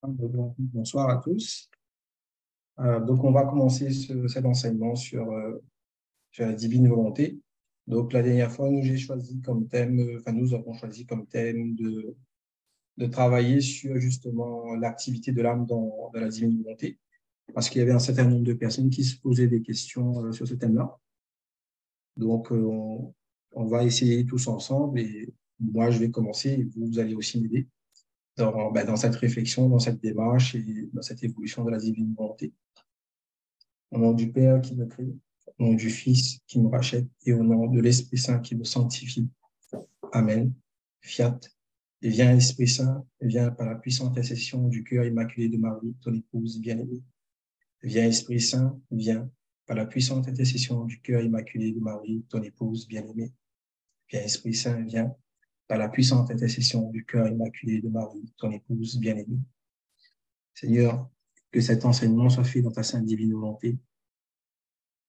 Bonsoir à tous. Donc, on va commencer cet enseignement sur la divine volonté. Donc, la dernière fois, j'ai choisi comme thème, nous avons choisi comme thème de travailler sur justement l'activité de l'âme dans la divine volonté, parce qu'il y avait un certain nombre de personnes qui se posaient des questions sur ce thème-là. Donc, on va essayer tous ensemble et moi, je vais commencer et vous allez aussi m'aider dans cette réflexion, dans cette démarche et dans cette évolution de la divine volonté. Au nom du Père qui me crée, au nom du Fils qui me rachète et au nom de l'Esprit Saint qui me sanctifie. Amen. Fiat. Et viens, Esprit Saint, viens par la puissante intercession du cœur immaculé de Marie, ton épouse bien-aimée. Viens, Esprit Saint, viens par la puissante intercession du cœur immaculé de Marie, ton épouse bien-aimée. Viens, Esprit Saint, viens par la puissante intercession du cœur immaculé de Marie, ton épouse bien-aimée. Seigneur, que cet enseignement soit fait dans ta sainte divine volonté.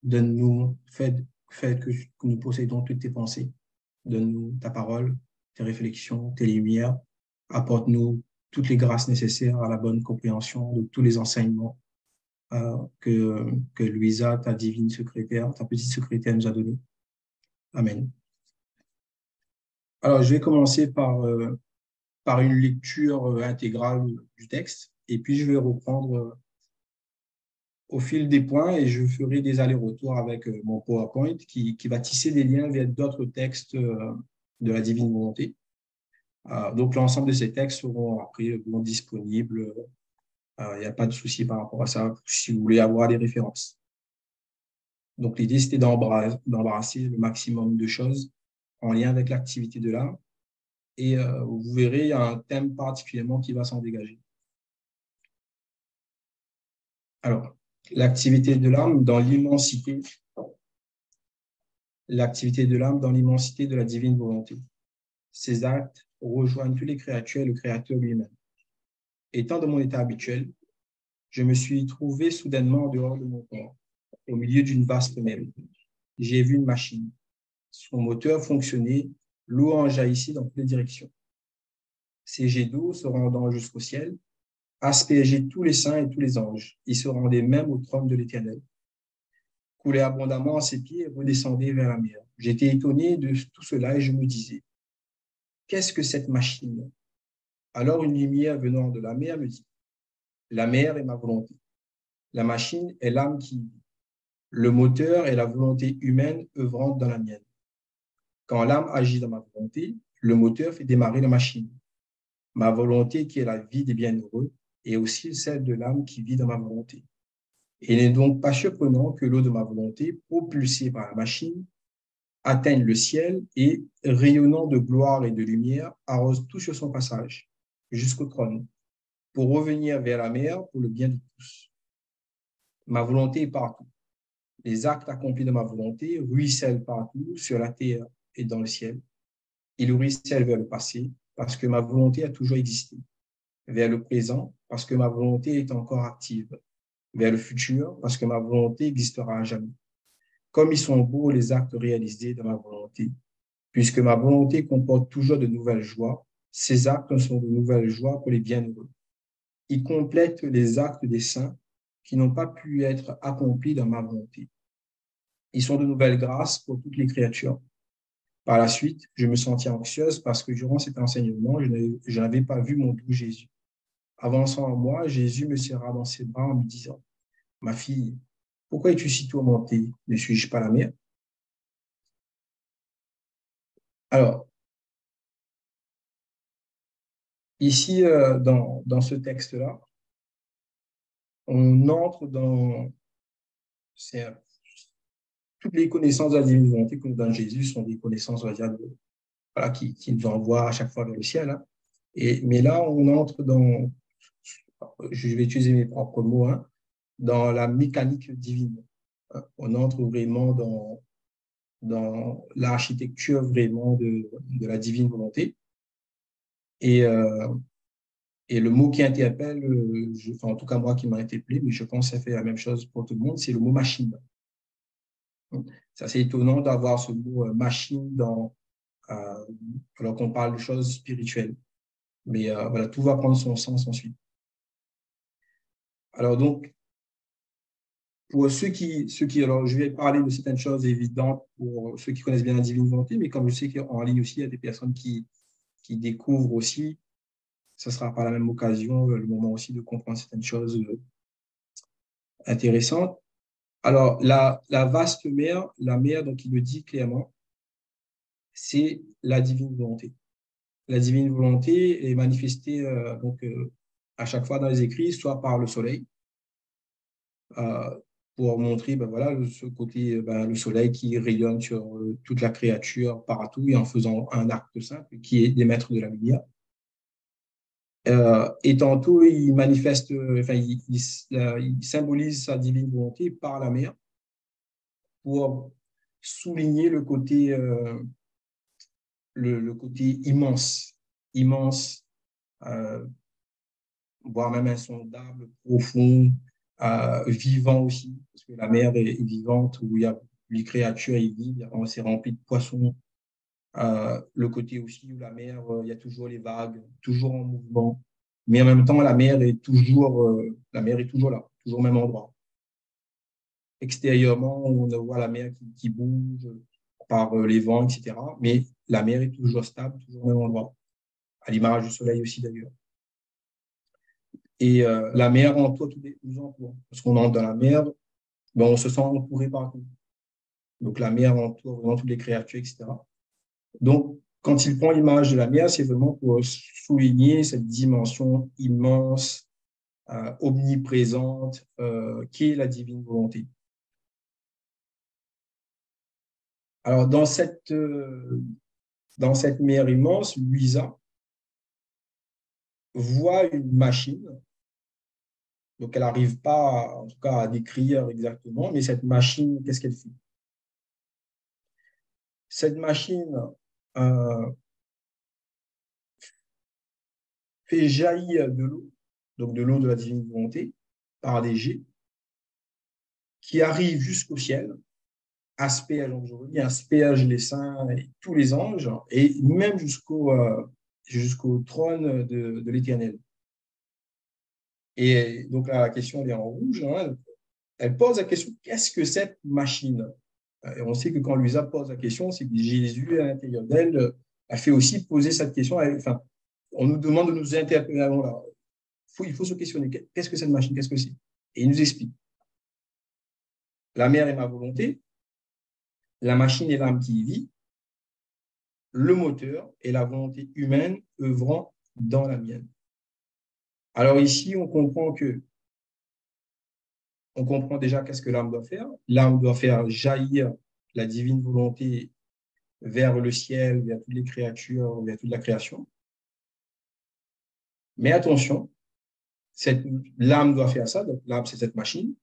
Donne-nous, fais que nous possédons toutes tes pensées. Donne-nous ta parole, tes réflexions, tes lumières. Apporte-nous toutes les grâces nécessaires à la bonne compréhension de tous les enseignements que Louisa, ta divine secrétaire, ta petite secrétaire, nous a donnés. Amen. Alors, je vais commencer par une lecture intégrale du texte et puis je vais reprendre au fil des points et je ferai des allers-retours avec mon PowerPoint qui va tisser des liens vers d'autres textes de la divine volonté. Donc, l'ensemble de ces textes seront après disponibles. Il n'y a pas de souci par rapport à ça si vous voulez avoir des références. Donc, l'idée, c'était d'embrasser le maximum de choses en lien avec l'activité de l'âme. Et vous verrez, il y a un thème particulièrement qui va s'en dégager. Alors, l'activité de l'âme dans l'immensité de la divine volonté. Ces actes rejoignent tous les créatures et le Créateur lui-même. Étant dans mon état habituel, je me suis trouvé soudainement en dehors de mon corps, au milieu d'une vaste mer. J'ai vu une machine. Son moteur fonctionnait, l'eau en jaillissait dans toutes les directions. Ces jets d'eau se rendant jusqu'au ciel, aspergeaient tous les saints et tous les anges. Ils se rendaient même au trône de l'Éternel. Coulaient abondamment à ses pieds et redescendaient vers la mer. J'étais étonné de tout cela et je me disais, qu'est-ce que cette machine? Alors une lumière venant de la mer me dit, la mer est ma volonté. La machine est l'âme qui vit. Le moteur est la volonté humaine œuvrant dans la mienne. Quand l'âme agit dans ma volonté, le moteur fait démarrer la machine. Ma volonté qui est la vie des bienheureux est aussi celle de l'âme qui vit dans ma volonté. Il n'est donc pas surprenant que l'eau de ma volonté, propulsée par la machine, atteigne le ciel et, rayonnant de gloire et de lumière, arrose tout sur son passage, jusqu'au trône, pour revenir vers la mer pour le bien de tous. Ma volonté est partout. Les actes accomplis de ma volonté ruissellent partout, sur la terre et dans le ciel. Ils ruissellent vers le passé, parce que ma volonté a toujours existé. Vers le présent, parce que ma volonté est encore active. Vers le futur, parce que ma volonté existera à jamais. Comme ils sont beaux les actes réalisés dans ma volonté, puisque ma volonté comporte toujours de nouvelles joies, ces actes sont de nouvelles joies pour les bienheureux. Ils complètent les actes des saints qui n'ont pas pu être accomplis dans ma volonté. Ils sont de nouvelles grâces pour toutes les créatures. Par la suite, je me sentis anxieuse parce que durant cet enseignement, je n'avais pas vu mon doux Jésus. Avançant à moi, Jésus me serra dans ses bras en me disant, « Ma fille, pourquoi es-tu si tourmentée? Ne suis-je pas la mère ?» Alors, ici, dans ce texte-là, on entre dans toutes les connaissances de la divine volonté que nous donne Jésus sont des connaissances, on va dire, voilà, qui nous envoient à chaque fois vers le ciel. Hein. Mais là, on entre dans, je vais utiliser mes propres mots, hein, dans la mécanique divine. On entre vraiment dans l'architecture vraiment de la divine volonté. Et, et le mot qui interpelle, en tout cas moi qui m'a interpellé, mais je pense que ça fait la même chose pour tout le monde, c'est le mot machine. C'est assez étonnant d'avoir ce mot machine alors qu'on parle de choses spirituelles. Mais voilà, tout va prendre son sens ensuite. Alors donc, pour alors je vais parler de certaines choses évidentes pour ceux qui connaissent bien la divine volonté, mais comme je sais qu'en ligne aussi, il y a des personnes qui découvrent aussi, ça sera par la même occasion le moment aussi de comprendre certaines choses intéressantes. Alors, la vaste mer, la mer, donc il le dit clairement, c'est la divine volonté. La divine volonté est manifestée à chaque fois dans les écrits, soit par le soleil, euh, pour montrer ben voilà, ce côté, le soleil qui rayonne sur toute la créature partout et en faisant un acte simple qui est d'émettre de la lumière. Et tantôt, il manifeste, il symbolise sa divine volonté par la mer pour souligner le côté immense, immense, euh, voire même insondable, profond, vivant aussi, parce que la mer est vivante, où il y a les créatures, ils vivent, c'est rempli de poissons. Le côté aussi où la mer, il y a toujours les vagues, toujours en mouvement, mais en même temps, la mer est toujours là, toujours au même endroit. Extérieurement, on voit la mer qui bouge par les vents, etc. Mais la mer est toujours stable, toujours au même endroit, à l'image du soleil aussi d'ailleurs. Et la mer nous entoure. Parce qu'on entre dans la mer, ben, on se sent entouré partout. Donc la mer entoure vraiment toutes les créatures, etc. Donc, quand il prend l'image de la mer, c'est vraiment pour souligner cette dimension immense, omniprésente, qui est la divine volonté. Alors, dans cette mer immense, Luisa voit une machine. Donc, elle n'arrive pas, en tout cas, à décrire exactement, mais cette machine, qu'est-ce qu'elle fait? Cette machine fait jaillir de l'eau, donc de l'eau de la divine volonté, par des jets, qui arrivent jusqu'au ciel, asperge les saints et tous les anges, et même jusqu'au trône de l'Éternel. Et donc la question, elle est en rouge. Hein. Elle pose la question, qu'est-ce que cette machine? Et on sait que quand Luisa pose la question, c'est que Jésus, à l'intérieur d'elle, a fait aussi poser cette question. Enfin, on nous demande de nous interpeller. Là. Il faut se questionner. Qu'est-ce que cette machine? Qu'est-ce que c'est? Et il nous explique. La mer est ma volonté. La machine est l'âme qui y vit. Le moteur est la volonté humaine œuvrant dans la mienne. Alors ici, on comprend déjà qu'est-ce que l'âme doit faire. L'âme doit faire jaillir la divine volonté vers le ciel, vers toutes les créatures, vers toute la création. Mais attention, l'âme doit faire ça, donc l'âme, c'est cette machine.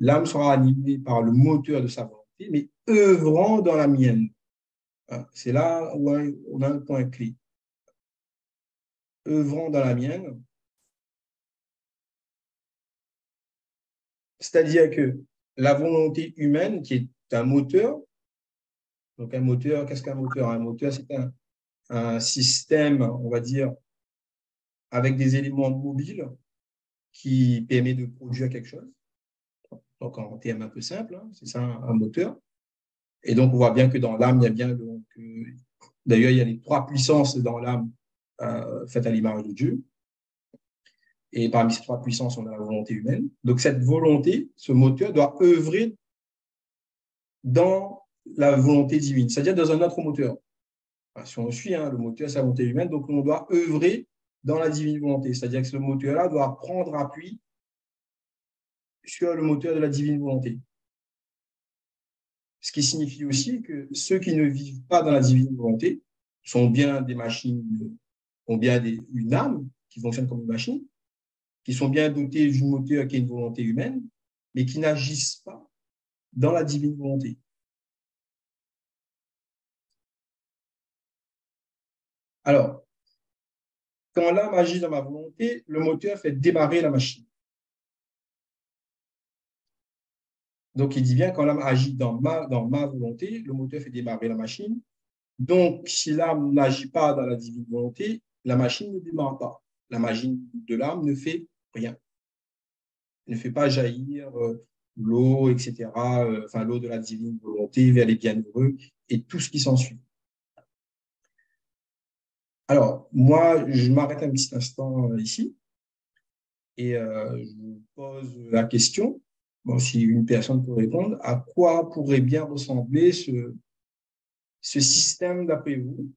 L'âme sera animée par le moteur de sa volonté, mais œuvrant dans la mienne. C'est là où on a un point clé. Œuvrant dans la mienne, c'est-à-dire que la volonté humaine, qui est un moteur, donc un moteur, qu'est-ce qu'un moteur? Un moteur, c'est un système, on va dire, avec des éléments mobiles qui permet de produire quelque chose. Donc, en termes un peu simples, hein, c'est ça un moteur. Et donc, on voit bien que dans l'âme, il y a bien, d'ailleurs, il y a les trois puissances dans l'âme faites à l'image de Dieu. Et parmi ces trois puissances, on a la volonté humaine. Donc, cette volonté, ce moteur, doit œuvrer dans la volonté divine, c'est-à-dire dans un autre moteur. Enfin, si on suit, le moteur, c'est la volonté humaine, donc on doit œuvrer dans la divine volonté, c'est-à-dire que ce moteur-là doit prendre appui sur le moteur de la divine volonté. Ce qui signifie aussi que ceux qui ne vivent pas dans la divine volonté sont bien des machines, ont bien une âme qui fonctionne comme une machine, qui sont bien dotés d'une moteur qui est une volonté humaine, mais qui n'agissent pas dans la divine volonté. Alors, quand l'âme agit dans ma volonté, le moteur fait démarrer la machine. Donc, il dit bien, quand l'âme agit dans ma volonté, le moteur fait démarrer la machine. Donc, si l'âme n'agit pas dans la divine volonté, la machine ne démarre pas. La machine de l'âme ne fait rien. ne fait pas jaillir l'eau, etc., enfin l'eau de la divine volonté vers les bienheureux et tout ce qui s'ensuit. Alors, moi, je m'arrête un petit instant ici et je vous pose la question, bon, si une personne peut répondre, à quoi pourrait bien ressembler ce système, d'après vous,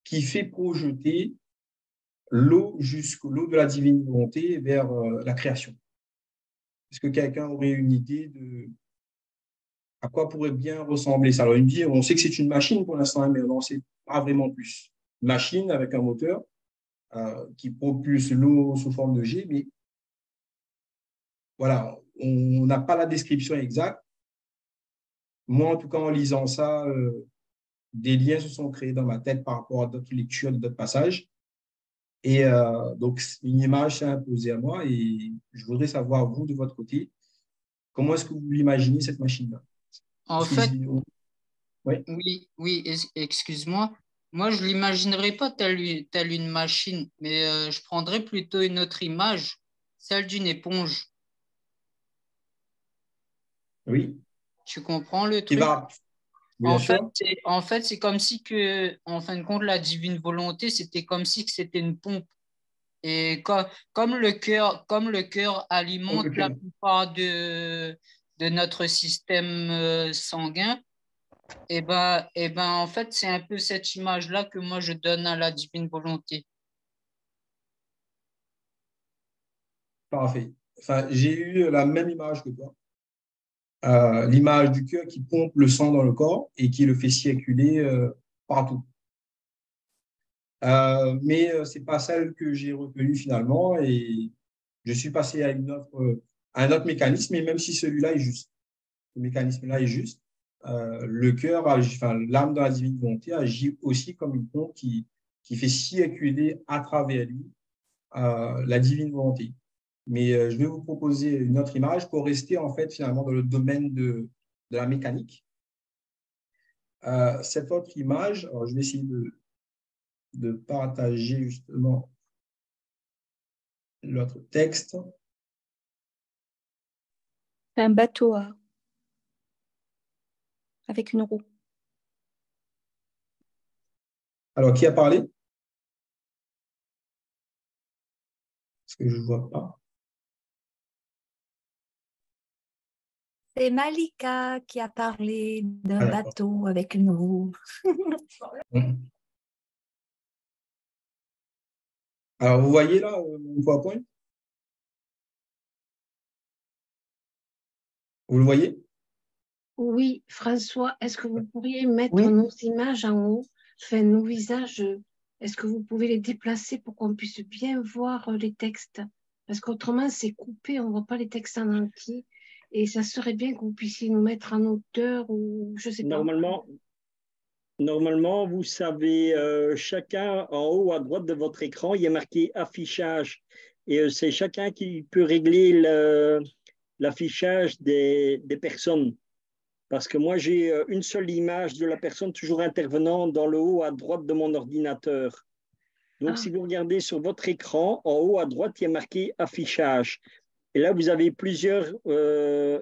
qui fait projeter l'eau l'eau de la divine volonté vers la création? Est-ce que quelqu'un aurait une idée de à quoi pourrait bien ressembler ça? Alors, il me dit, on sait que c'est une machine pour l'instant, mais on ne sait pas vraiment plus. Une machine avec un moteur qui propulse l'eau sous forme de jet, mais voilà, on n'a pas la description exacte. Moi, en tout cas, en lisant ça, des liens se sont créés dans ma tête par rapport à d'autres lectures, d'autres passages. Et donc, une image s'est imposée à moi et je voudrais savoir, vous, de votre côté, comment est-ce que vous l'imaginez, cette machine-là? En Est-ce que fait, oui, oui, excuse-moi. Moi, je l'imaginerais pas telle une machine, mais je prendrais plutôt une autre image, celle d'une éponge. oui, Tu comprends le qui truc? va, bien sûr. En fait, c'est comme si que, en fin de compte, la divine volonté, c'était comme si que c'était une pompe. Et comme le cœur Comme alimente le la cœur. plupart de notre système sanguin, en fait, c'est un peu cette image-là que moi je donne à la divine volonté. Parfait. Enfin, j'ai eu la même image que toi. L'image du cœur qui pompe le sang dans le corps et qui le fait circuler partout. Mais ce n'est pas celle que j'ai retenue finalement et je suis passé à un autre mécanisme, et même si celui-là est juste, ce mécanisme-là est juste, le cœur, enfin, l'âme de la divine volonté agit aussi comme une pompe qui fait circuler à travers lui la divine volonté. Mais je vais vous proposer une autre image pour rester en fait finalement dans le domaine de la mécanique. Cette autre image, alors je vais essayer de partager justement l'autre texte. C'est un bateau avec une roue. Alors, qui a parlé? Parce que je ne vois pas. C'est Malika qui a parlé d'un Ah, d'accord. bateau avec une roue. Mhm. Alors, vous voyez là mon PowerPoint? Vous le voyez? Oui, François, est-ce que vous pourriez mettre Oui. nos images en haut, enfin nos visages, est-ce que vous pouvez les déplacer pour qu'on puisse bien voir les textes? Parce qu'autrement, c'est coupé, on ne voit pas les textes en entier. Et ça serait bien que vous puissiez nous mettre en hauteur ou je ne sais pas. Normalement, vous savez, chacun en haut à droite de votre écran, il y a marqué affichage. Et c'est chacun qui peut régler l'affichage des personnes. Parce que moi, j'ai une seule image de la personne toujours intervenant dans le haut à droite de mon ordinateur. Donc, si vous regardez sur votre écran, en haut à droite, il y a marqué affichage. Et là, vous avez plusieurs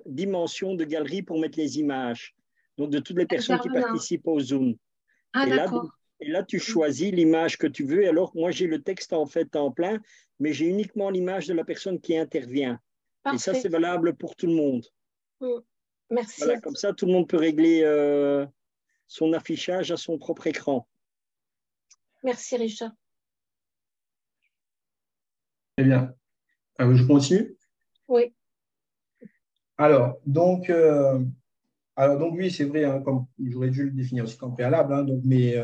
dimensions de galerie pour mettre les images. Donc, de toutes les personnes qui Intervenant. participent au Zoom. Ah, Et là, d'accord. tu choisis l'image que tu veux. Alors, moi, j'ai le texte en fait en plein, mais j'ai uniquement l'image de la personne qui intervient. Et ça, Parfait. c'est valable pour tout le monde. Merci. Voilà, comme ça, tout le monde peut régler son affichage à son propre écran. Merci, Richard. Très bien. Je continue. Oui. Alors donc oui, c'est vrai, hein, comme j'aurais dû le définir aussi comme préalable, hein, donc, mais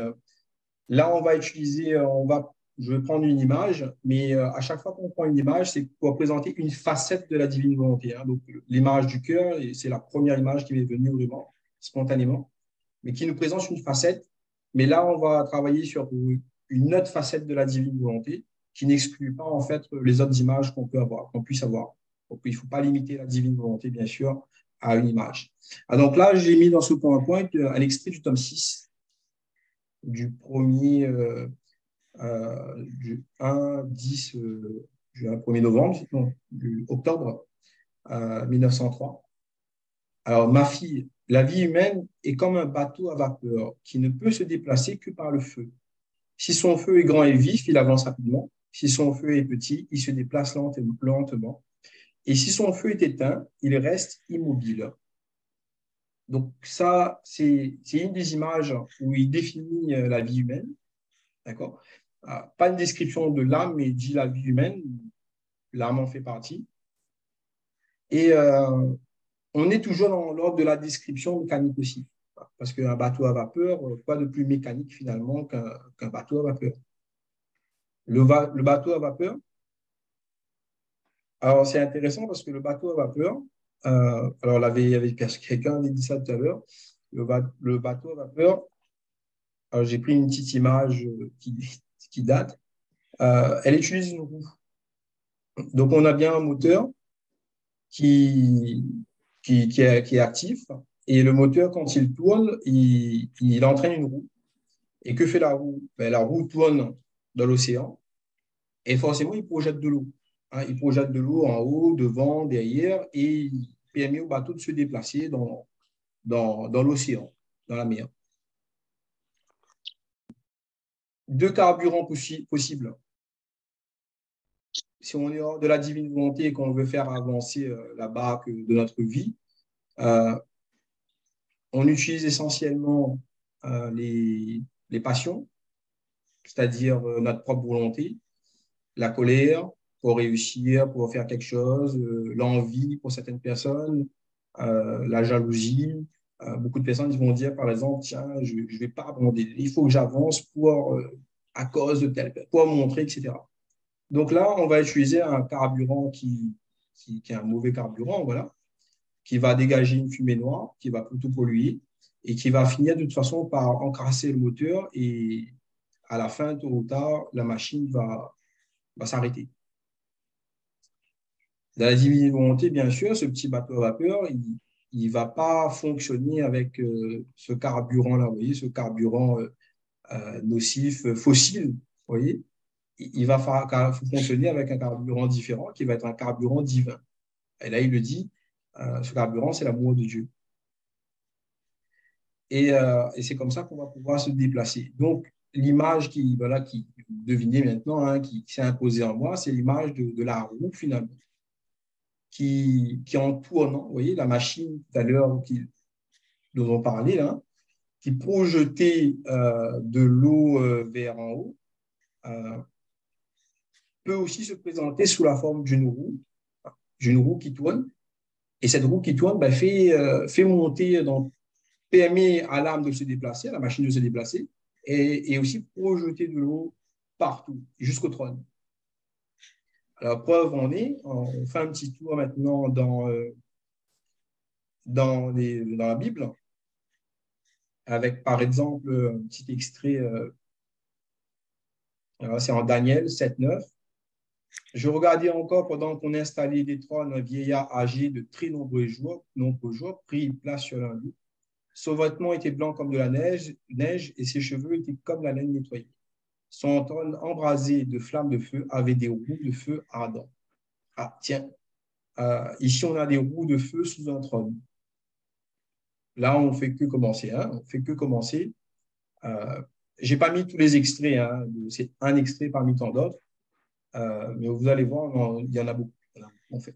là, on va utiliser, je vais prendre une image, mais à chaque fois qu'on prend une image, c'est pour présenter une facette de la divine volonté, hein. Donc, l'image du cœur, c'est la première image qui m'est venue vraiment, spontanément, mais qui nous présente une facette. Mais là, on va travailler sur une autre facette de la divine volonté qui n'exclut pas en fait les autres images qu'on peut avoir, qu'on puisse avoir. Donc, il ne faut pas limiter la divine volonté, bien sûr, à une image. Donc là, j'ai mis dans ce PowerPoint un extrait du tome 6 du premier du 1 10 du 1er novembre, non, du octobre 1903. Alors, ma fille, la vie humaine est comme un bateau à vapeur qui ne peut se déplacer que par le feu. Si son feu est grand et vif, il avance rapidement. Si son feu est petit, il se déplace lentement. Et si son feu est éteint, il reste immobile. Donc ça, c'est une des images où il définit la vie humaine. D'accord? Pas une description de l'âme, mais il dit la vie humaine. L'âme en fait partie. Et on est toujours dans l'ordre de la description mécanique aussi. Parce qu'un bateau à vapeur, quoi de plus mécanique finalement qu'un bateau à vapeur. Le bateau à vapeur, alors c'est intéressant parce que le bateau à vapeur, alors quelqu'un avait dit ça tout à l'heure, le bateau à vapeur, alors j'ai pris une petite image qui date, elle utilise une roue. Donc on a bien un moteur qui est actif, et le moteur, quand il tourne, il entraîne une roue. Et que fait la roue? Ben, la roue tourne dans l'océan et forcément, il projette de l'eau. Hein, il projette de l'eau en haut, devant, derrière, et il permet au bateau de se déplacer dans l'océan, dans la mer. Deux carburants possibles. Si on est hors de la divine volonté et qu'on veut faire avancer la barque de notre vie, on utilise essentiellement les passions, c'est-à-dire notre propre volonté, la colère pour réussir, pour faire quelque chose, l'envie pour certaines personnes, la jalousie. Beaucoup de personnes vont dire, par exemple, tiens, je ne vais pas abandonner, il faut que j'avance à cause de tel, pour montrer, etc. Donc là, on va utiliser un carburant qui est un mauvais carburant, voilà, qui va dégager une fumée noire, qui va plutôt polluer et qui va finir de toute façon par encrasser le moteur et à la fin, tôt ou tard, la machine va s'arrêter. Dans la divine volonté, bien sûr, ce petit bateau à vapeur, il ne va pas fonctionner avec ce carburant-là, vous voyez, ce carburant nocif, fossile, vous voyez. Il va fonctionner avec un carburant différent qui va être un carburant divin. Et là, il le dit, ce carburant, c'est l'amour de Dieu. Et c'est comme ça qu'on va pouvoir se déplacer. Donc, l'image qui devinez maintenant, hein, qui s'est imposée en moi, c'est l'image de la roue, finalement, qui en tournant, vous voyez, la machine tout à l'heure dont on parlait, là, qui projetait de l'eau vers en haut, peut aussi se présenter sous la forme d'une roue qui tourne. Et cette roue qui tourne fait monter, permet à l'âme de se déplacer, à la machine de se déplacer, et aussi projeter de l'eau partout, jusqu'au trône. Alors, preuve en est, on fait un petit tour maintenant dans la Bible, avec par exemple un petit extrait, c'est en Daniel 7,9. Je regardais encore pendant qu'on installait des trônes un vieillard âgé de très nombreux jours, prit place sur l'un d'eux. Son vêtement était blanc comme de la neige et ses cheveux étaient comme la laine nettoyée. Son trône embrasé de flammes de feu avait des roues de feu ardents. Ah, tiens, ici on a des roues de feu sous un trône. Là, on ne fait que commencer. Hein, on fait que commencer. Je n'ai pas mis tous les extraits, hein, c'est un extrait parmi tant d'autres. Mais vous allez voir, il y en a beaucoup. En fait.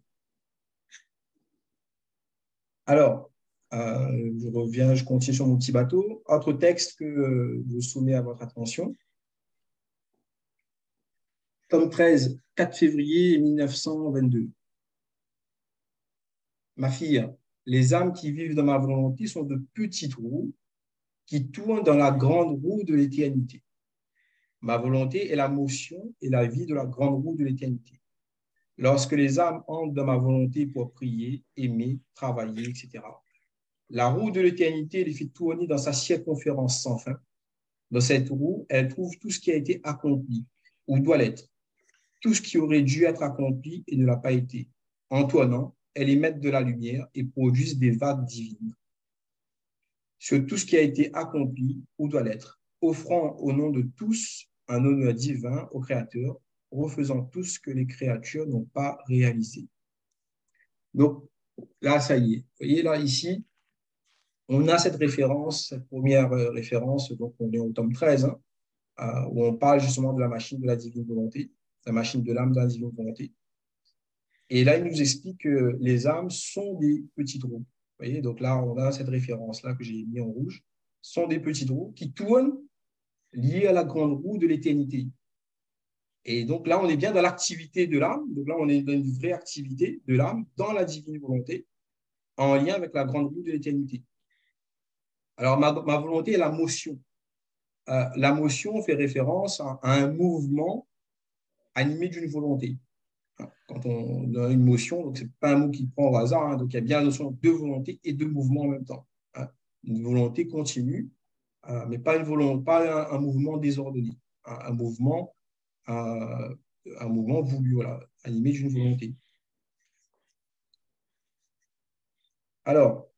Alors, je continue sur mon petit bateau. Autre texte que je soumets à votre attention. Tome 13, 4 février 1922. Ma fille, les âmes qui vivent dans ma volonté sont de petites roues qui tournent dans la grande roue de l'éternité. Ma volonté est la motion et la vie de la grande roue de l'éternité. Lorsque les âmes entrent dans ma volonté pour prier, aimer, travailler, etc., la roue de l'éternité les fait tourner dans sa circonférence sans fin. Dans cette roue, elle trouve tout ce qui a été accompli ou doit l'être, tout ce qui aurait dû être accompli et ne l'a pas été. En tournant, elles émettent de la lumière et produisent des vagues divines sur tout ce qui a été accompli ou doit l'être, offrant au nom de tous un honneur divin au Créateur, refaisant tout ce que les créatures n'ont pas réalisé. Donc, là, ça y est. Vous voyez, là, ici, on a cette référence, cette première référence, donc on est au tome 13, hein, où on parle justement de la machine de la divine volonté, la machine de l'âme de la divine volonté. Et là, il nous explique que les âmes sont des petites roues. Vous voyez, donc là, on a cette référence-là que j'ai mis en rouge, sont des petites roues qui tournent liées à la grande roue de l'éternité. Et donc là, on est bien dans l'activité de l'âme. Donc là, on est dans une vraie activité de l'âme dans la divine volonté, en lien avec la grande roue de l'éternité. Alors, ma volonté est la motion. La motion fait référence à un mouvement animé d'une volonté. Quand on a une motion, ce n'est pas un mot qui prend au hasard, hein, donc il y a bien la notion de volonté et de mouvement en même temps. Hein. Une volonté continue, mais pas, pas un mouvement désordonné, un mouvement voulu, voilà, animé d'une volonté. Alors,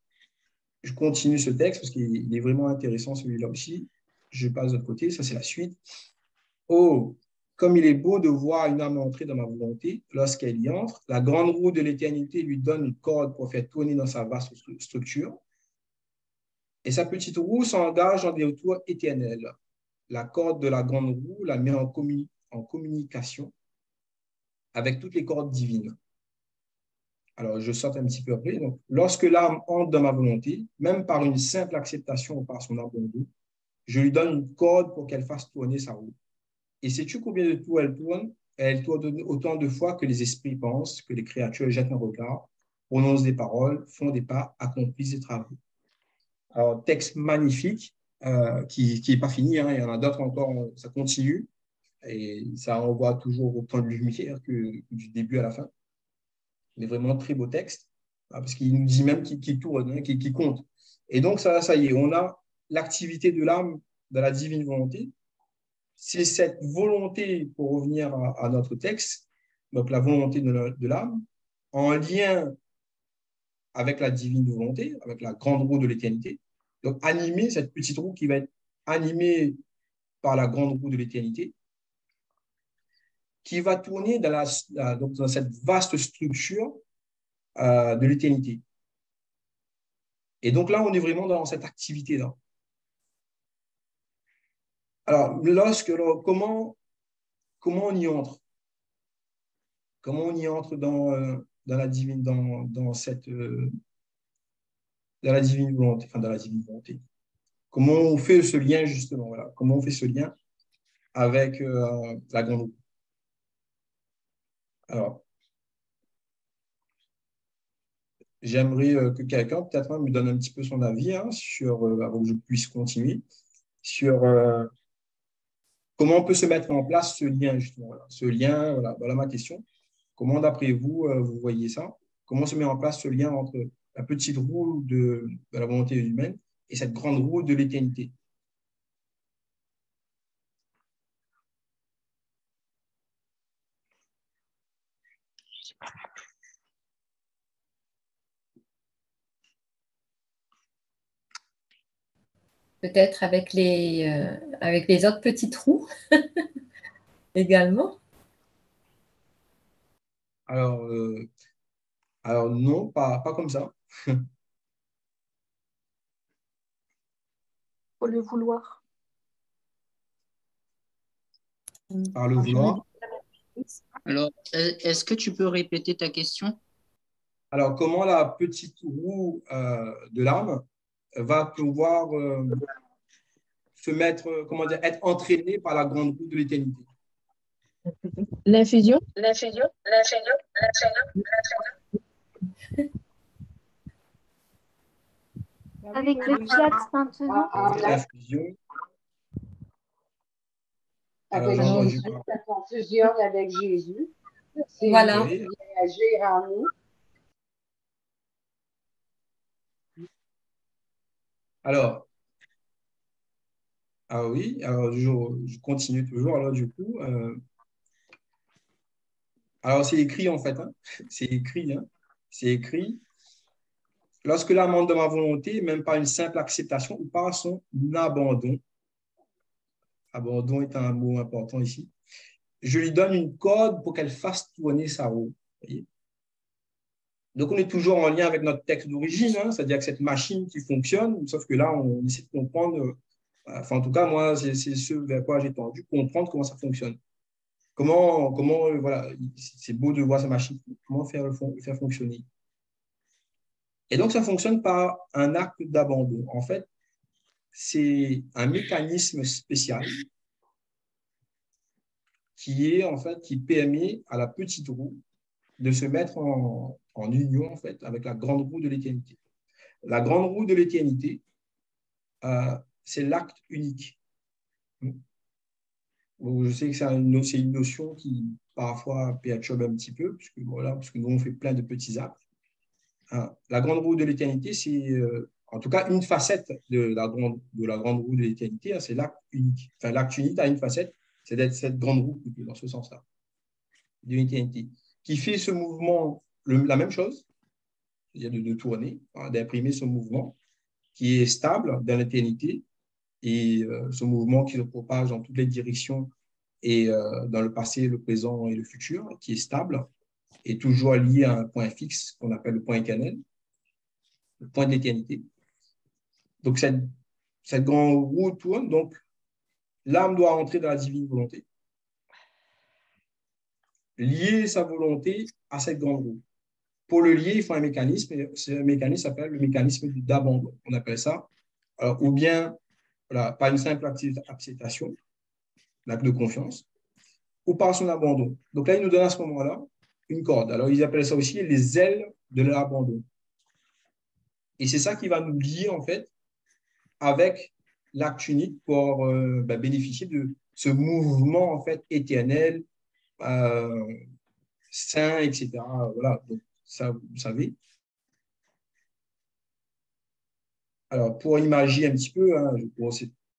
je continue ce texte parce qu'il est vraiment intéressant, celui-là aussi. Je passe de l'autre côté, ça c'est la suite. Oh, comme il est beau de voir une âme entrer dans ma volonté, lorsqu'elle y entre, la grande roue de l'éternité lui donne une corde pour faire tourner dans sa vaste structure. Et sa petite roue s'engage dans des tours éternels. La corde de la grande roue la met en communication avec toutes les cordes divines. Alors, je saute un petit peu après. Donc, lorsque l'âme entre dans ma volonté, même par une simple acceptation ou par son abandon, je lui donne une corde pour qu'elle fasse tourner sa roue. Et sais-tu combien de tours elle tourne? Elle tourne autant de fois que les esprits pensent, que les créatures jettent un regard, prononcent des paroles, font des pas, accomplissent des travaux. Alors, texte magnifique qui n'est pas fini, hein, il y en a d'autres encore, ça continue, et ça envoie toujours autant de lumière que du début à la fin. Mais vraiment très beau texte, parce qu'il nous dit même qu'il tourne, hein, qu'il compte. Et donc, ça y est, on a l'activité de l'âme de la divine volonté. C'est cette volonté, pour revenir à notre texte, donc la volonté de l'âme, en lien avec la divine volonté, avec la grande roue de l'éternité. Donc, animer cette petite roue qui va être animée par la grande roue de l'éternité, qui va tourner donc dans cette vaste structure de l'éternité. Et donc là, on est vraiment dans cette activité-là. Alors, comment on y entre? Comment on y entre dans la divine, dans la divine volonté, enfin dans la divine volonté? Comment on fait ce lien, justement, voilà. Comment on fait ce lien avec la grande roue? Alors, j'aimerais que quelqu'un, peut-être, me donne un petit peu son avis, hein, avant que je puisse continuer, sur comment on peut se mettre en place ce lien, justement. Voilà. Ce lien, voilà ma question. Comment, d'après vous, vous voyez ça? Comment se met en place ce lien entre la petite roue de la volonté humaine et cette grande roue de l'éternité? Peut-être avec les autres petits trous également. Alors non, pas comme ça. Faut le vouloir. Par le vouloir. Alors, est-ce que tu peux répéter ta question? Alors, comment la petite roue de l'âme va pouvoir se mettre, comment dire, être entraînée par la grande roue de l'éternité? L'infusion. Avec le fiat maintenant. L'infusion. Avec Alors, Jésus, la confusion avec Jésus. C'est Voilà. lui qui vient agir en nous. Alors, ah oui, alors je continue toujours. Alors, du coup, alors c'est écrit en fait, hein. C'est écrit, hein. C'est écrit. Lorsque l'âme entre dans ma volonté, même par une simple acceptation ou par son abandon, abandon est un mot important ici, je lui donne une corde pour qu'elle fasse tourner sa roue. Voyez. Donc, on est toujours en lien avec notre texte d'origine, hein, c'est-à-dire que cette machine qui fonctionne, sauf que là, on essaie de comprendre, enfin, en tout cas, moi, c'est ce vers quoi j'ai tendu, comprendre comment ça fonctionne. Voilà, c'est beau de voir cette machine, comment faire fonctionner. Et donc, ça fonctionne par un acte d'abandon. En fait, c'est un mécanisme spécial qui permet à la petite roue de se mettre en union, en fait, avec la grande roue de l'éternité. La grande roue de l'éternité, c'est l'acte unique. Donc, je sais que c'est une notion qui, parfois, perturbe un petit peu, parce que nous, on fait plein de petits actes. La grande roue de l'éternité, c'est en tout cas une facette de la grande roue de l'éternité, hein, c'est l'acte unique. Enfin, l'acte unique a une facette, c'est d'être cette grande roue, dans ce sens-là, de l'éternité, qui fait ce mouvement, la même chose, c'est-à-dire de tourner, hein, d'imprimer ce mouvement qui est stable dans l'éternité et ce mouvement qui se propage dans toutes les directions et dans le passé, le présent et le futur, qui est stable et toujours lié à un point fixe qu'on appelle le point éternel, le point de l'éternité. Donc, cette grande roue tourne, donc l'âme doit entrer dans la divine volonté, lier sa volonté à cette grande roue. Pour le lier, il faut un mécanisme, et ce mécanisme s'appelle le mécanisme d'abandon. On appelle ça, ou bien, voilà, par une simple acceptation, l'acte de confiance, ou par son abandon. Donc là, il nous donne à ce moment-là une corde. Alors, ils appellent ça aussi les ailes de l'abandon. Et c'est ça qui va nous lier, en fait, avec l'acte unique pour bénéficier de ce mouvement, en fait, éternel, saint, etc. Voilà, donc ça, vous savez. Alors, pour imaginer un petit peu, hein,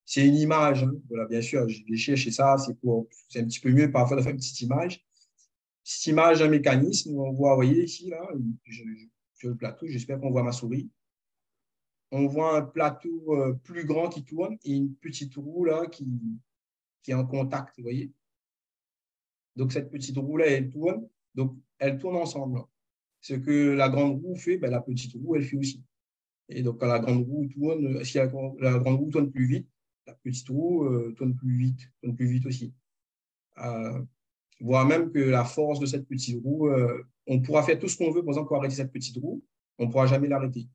c'est une image, hein, voilà, bien sûr, je cherche et ça, c'est un petit peu mieux parfois de faire une petite image. Petite image d'un mécanisme, on voit, vous voyez ici, là, sur le plateau, j'espère qu'on voit ma souris. On voit un plateau plus grand qui tourne et une petite roue là qui est en contact, vous voyez. Donc, cette petite roue-là, elle tourne. Donc, elles tournent ensemble. Ce que la grande roue fait, ben, la petite roue, elle fait aussi. Et donc, quand la grande roue tourne, si la grande roue tourne plus vite, la petite roue tourne plus vite aussi. Voire même que la force de cette petite roue, on pourra faire tout ce qu'on veut, par exemple, pour arrêter cette petite roue, on ne pourra jamais l'arrêter.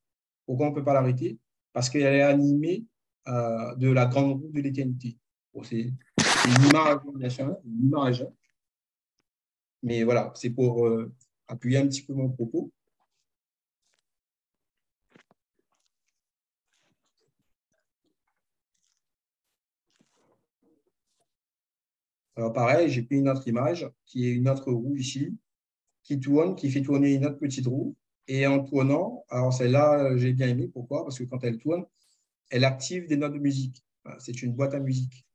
Pourquoi on ne peut pas l'arrêter? Parce qu'elle est animée de la grande roue de l'éternité. Bon, c'est une image, bien sûr, une image. Mais voilà, c'est pour appuyer un petit peu mon propos. Alors pareil, j'ai pris une autre image qui est une autre roue ici, qui tourne, qui fait tourner une autre petite roue. Et en tournant, alors celle-là, j'ai bien aimé. Pourquoi? Parce que quand elle tourne, elle active des notes de musique. C'est une boîte à musique.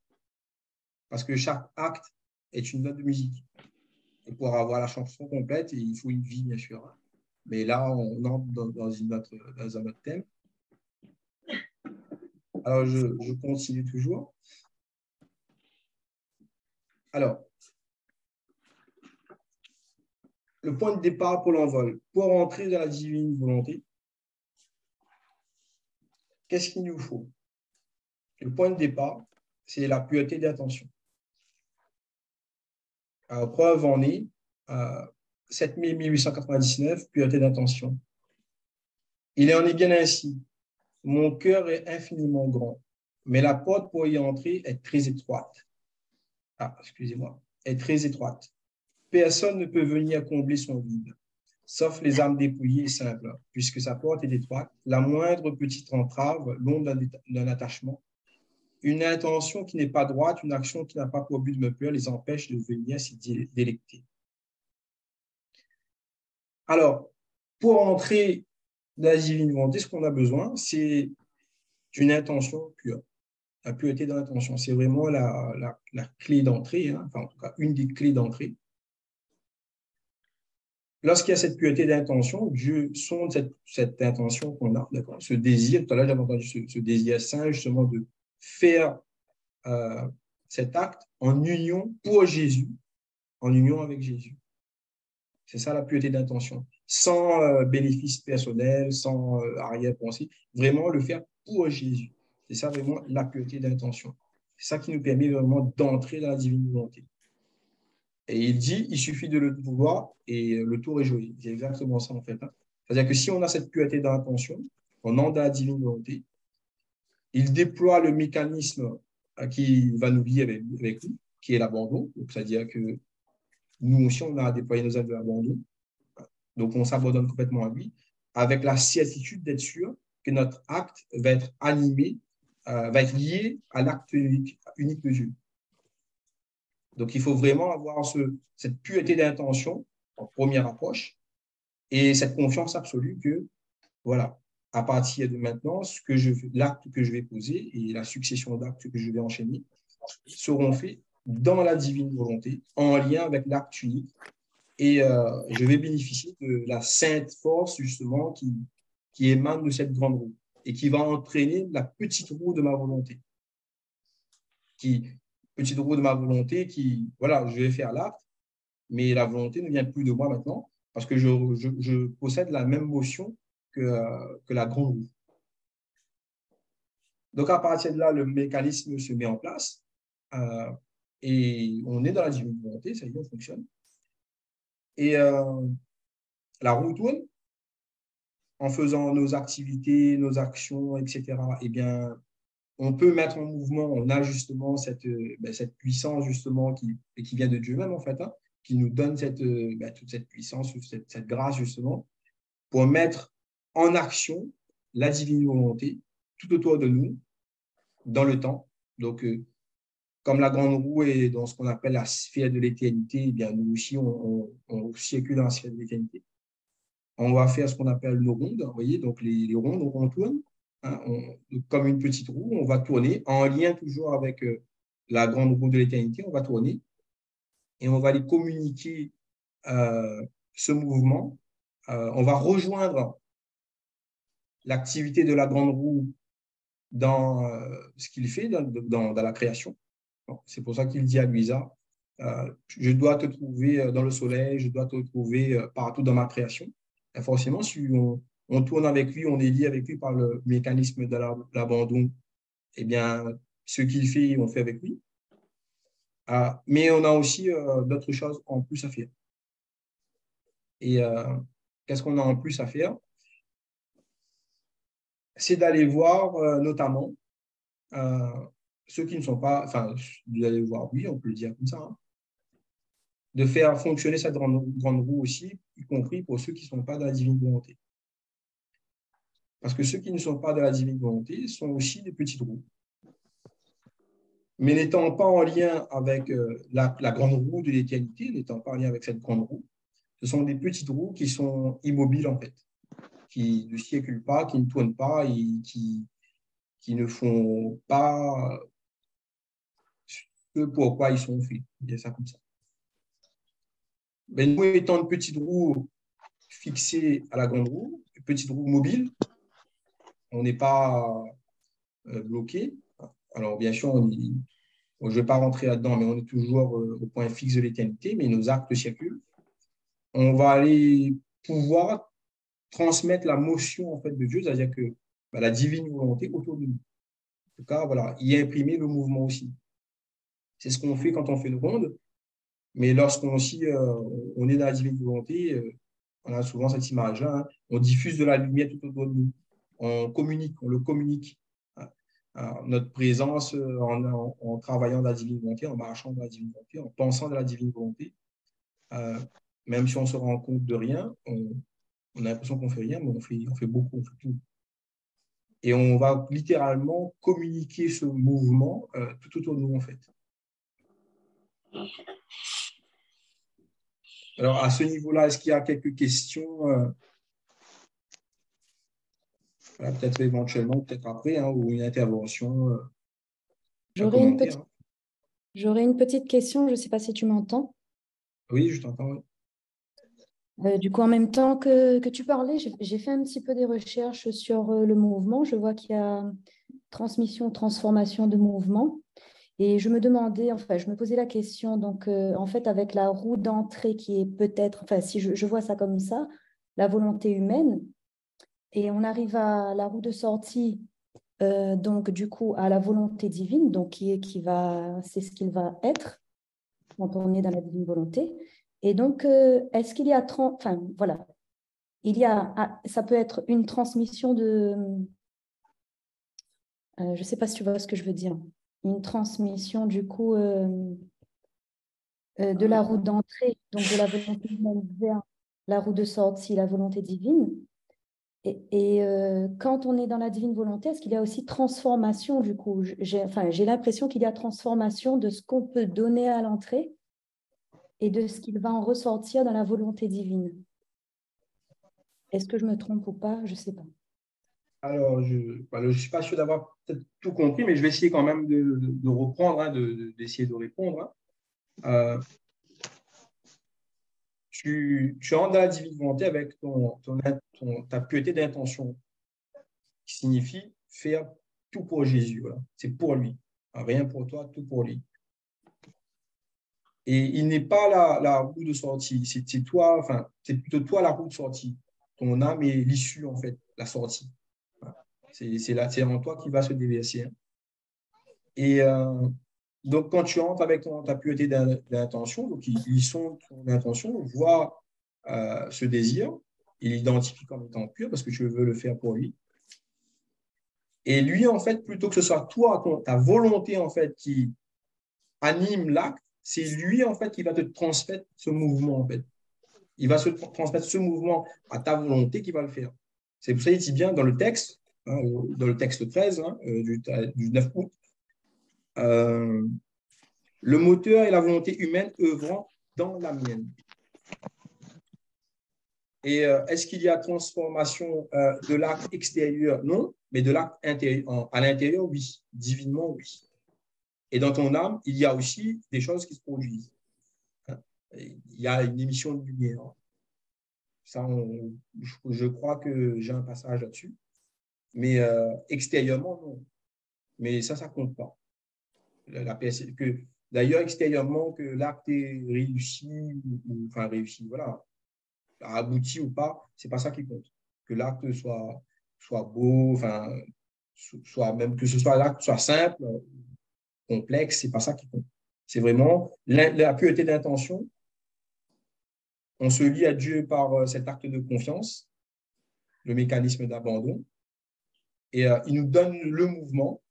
Parce que chaque acte est une note de musique. Et pour avoir la chanson complète, il faut une vie, bien sûr. Mais là, on entre dans un autre thème. Alors, je continue toujours. Alors, le point de départ pour l'envol. Pour entrer dans la divine volonté, qu'est-ce qu'il nous faut? Le point de départ, c'est la pureté d'intention. Alors, preuve en est 7 1899, pureté d'intention. Il en est bien ainsi. Mon cœur est infiniment grand, mais la porte pour y entrer est très étroite. Excusez-moi, est très étroite. Personne ne peut venir combler son vide, sauf les âmes dépouillées et simples, puisque sa porte est étroite. La moindre petite entrave, l'ombre d'un attachement, une intention qui n'est pas droite, une action qui n'a pas pour but de me plaire, les empêche de venir s'y délecter. Alors, pour entrer dans la divine volonté, ce qu'on a besoin, c'est d'une intention pure. La pureté de l'intention, c'est vraiment la clé d'entrée, hein, enfin en tout cas une des clés d'entrée. Lorsqu'il y a cette pureté d'intention, Dieu sonde cette intention qu'on a, ce désir, tout à l'heure j'avais entendu ce désir saint justement de faire cet acte en union pour Jésus, en union avec Jésus. C'est ça la pureté d'intention. sans bénéfice personnel, sans arrière-pensée, vraiment le faire pour Jésus. C'est ça vraiment la pureté d'intention. C'est ça qui nous permet vraiment d'entrer dans la divine volonté. Et il dit, il suffit de le vouloir et le tour est joué. C'est exactement ça en fait. Hein. C'est-à-dire que si on a cette pureté d'intention, on entre dans la divine volonté, il déploie le mécanisme qui va nous lier avec lui, qui est l'abandon. C'est-à-dire que nous aussi, on a déployé nos actes de l'abandon. Donc, on s'abandonne complètement à lui, avec la certitude d'être sûr que notre acte va être animé, va être lié à l'acte unique de Dieu. Donc, il faut vraiment avoir cette pureté d'intention en première approche et cette confiance absolue que, voilà, à partir de maintenant, l'acte que je vais poser et la succession d'actes que je vais enchaîner seront faits dans la divine volonté, en lien avec l'acte unique. Et je vais bénéficier de la sainte force, justement, qui émane de cette grande roue et qui va entraîner la petite roue de ma volonté. Petite roue de ma volonté qui, voilà, je vais faire l'acte, mais la volonté ne vient plus de moi maintenant parce que je possède la même motion que la grande roue. Donc, à partir de là, le mécanisme se met en place et on est dans la divine volonté, ça y est, on fonctionne. Et la roue tourne en faisant nos activités, nos actions, etc. Eh bien, on peut mettre en mouvement, on a justement cette puissance justement qui vient de Dieu même en fait, hein, qui nous donne toute cette puissance, cette grâce justement pour mettre en action la divine volonté tout autour de nous dans le temps. Donc, comme la grande roue est dans ce qu'on appelle la sphère de l'éternité, eh bien, nous aussi, on circule dans la sphère de l'éternité. On va faire ce qu'on appelle nos rondes, vous voyez, donc les rondes, on tourne, hein, comme une petite roue, on va tourner en lien toujours avec la grande roue de l'éternité, on va tourner et on va les communiquer ce mouvement. On va rejoindre l'activité de la grande roue dans ce qu'il fait dans la création. C'est pour ça qu'il dit à Luisa, je dois te trouver dans le soleil, je dois te trouver partout dans ma création. Et forcément, si on tourne avec lui, on est lié avec lui par le mécanisme de l'abandon, eh bien, ce qu'il fait, on fait avec lui. Mais on a aussi d'autres choses en plus à faire. Et qu'est-ce qu'on a en plus à faire? C'est d'aller voir notamment ceux qui ne sont pas, enfin, d'aller voir, oui, on peut le dire comme ça, hein, de faire fonctionner cette grande roue aussi, y compris pour ceux qui ne sont pas dans la divine volonté. Parce que ceux qui ne sont pas dans la divine volonté sont aussi des petites roues. Mais n'étant pas en lien avec la grande roue de l'éternité, n'étant pas en lien avec cette grande roue, ce sont des petites roues qui sont immobiles en fait, qui ne circulent pas, qui ne tournent pas et qui ne font pas ce pourquoi ils sont faits. Il y a ça comme ça. Mais nous, étant une petite roue fixée à la grande roue, une petite roue mobile, on n'est pas bloqué. Alors, bien sûr, je ne vais pas rentrer là-dedans, mais on est toujours au point fixe de l'éternité, mais nos actes circulent. On va aller pouvoir transmettre la motion en fait, de Dieu, c'est-à-dire que la divine volonté autour de nous. En tout cas, voilà, y imprimer le mouvement aussi. C'est ce qu'on fait quand on fait une ronde, mais lorsqu'on aussi on est dans la divine volonté, on a souvent cette image-là, hein, on diffuse de la lumière tout autour de nous. On communique, on le communique. Alors, notre présence en travaillant dans la divine volonté, en marchant dans la divine volonté, en pensant dans la divine volonté, même si on se rend compte de rien, on a l'impression qu'on ne fait rien, mais on fait beaucoup, on fait tout. Et on va littéralement communiquer ce mouvement tout autour de nous, en fait. Alors, à ce niveau-là, est-ce qu'il y a quelques questions peut-être éventuellement, peut-être après, hein, ou une intervention J'aurais une petite question, je ne sais pas si tu m'entends. Oui, je t'entends. Oui. Du coup, en même temps que tu parlais, j'ai fait un petit peu des recherches sur le mouvement. Je vois qu'il y a transmission, transformation de mouvement. Et je me demandais, enfin, je me posais la question, donc en fait, avec la roue d'entrée qui est peut-être, enfin, si je vois ça comme ça, la volonté humaine et on arrive à la roue de sortie, donc du coup à la volonté divine, donc c'est ce qu'il va être quand on est dans la divine volonté. Et donc, est-ce qu'il y a, enfin voilà, ça peut être une transmission de, je ne sais pas si tu vois ce que je veux dire, une transmission du coup de la roue d'entrée, donc de la volonté humaine vers la roue de sortie, la volonté divine. Et quand on est dans la divine volonté, est-ce qu'il y a aussi transformation du coup? J'ai l'impression qu'il y a transformation de ce qu'on peut donner à l'entrée et de ce qu'il va en ressortir dans la volonté divine. Est-ce que je me trompe ou pas? Je ne sais pas. Alors, je ne suis pas sûr d'avoir peut-être tout compris, mais je vais essayer quand même de reprendre, hein, d'essayer de répondre. Hein. Tu rentres dans la divine volonté avec ta pureté d'intention, qui signifie faire tout pour Jésus. Voilà. C'est pour lui. Rien pour toi, tout pour lui. Et il n'est pas la roue de sortie. C'est toi, enfin, c'est plutôt toi la roue de sortie. Ton âme est l'issue, en fait, la sortie. C'est en toi qui va se déverser. Hein. Et donc, quand tu entres avec ta pureté d'intention, donc ils sont ton intention, voit ce désir, il l'identifie comme étant pur parce que tu veux le faire pour lui. Et lui, en fait, plutôt que ce soit toi, ta volonté, en fait, qui anime l'acte, c'est lui, en fait, qui va te transmettre ce mouvement, en fait. Il va se transmettre ce mouvement à ta volonté qui va le faire. C'est pour ça qu'il dit bien dans le texte, hein, dans le texte 13 hein, du 9 août, le moteur et la volonté humaine œuvrant dans la mienne. Et est-ce qu'il y a transformation de l'acte extérieur? Non, mais de l'acte intérieur, à l'intérieur, oui. Divinement, oui. Et dans ton âme, il y a aussi des choses qui se produisent. Il y a une émission de lumière. Ça, je crois que j'ai un passage là-dessus. Mais extérieurement, non. Mais ça ne compte pas. D'ailleurs, extérieurement, que l'acte est réussi, enfin réussi, voilà, abouti ou pas, ce n'est pas ça qui compte. Que l'acte soit beau, enfin, même que ce soit l'acte soit simple, complexe, ce n'est pas ça qui compte. C'est vraiment la pureté d'intention. On se lie à Dieu par cet acte de confiance, le mécanisme d'abandon, et il nous donne le mouvement,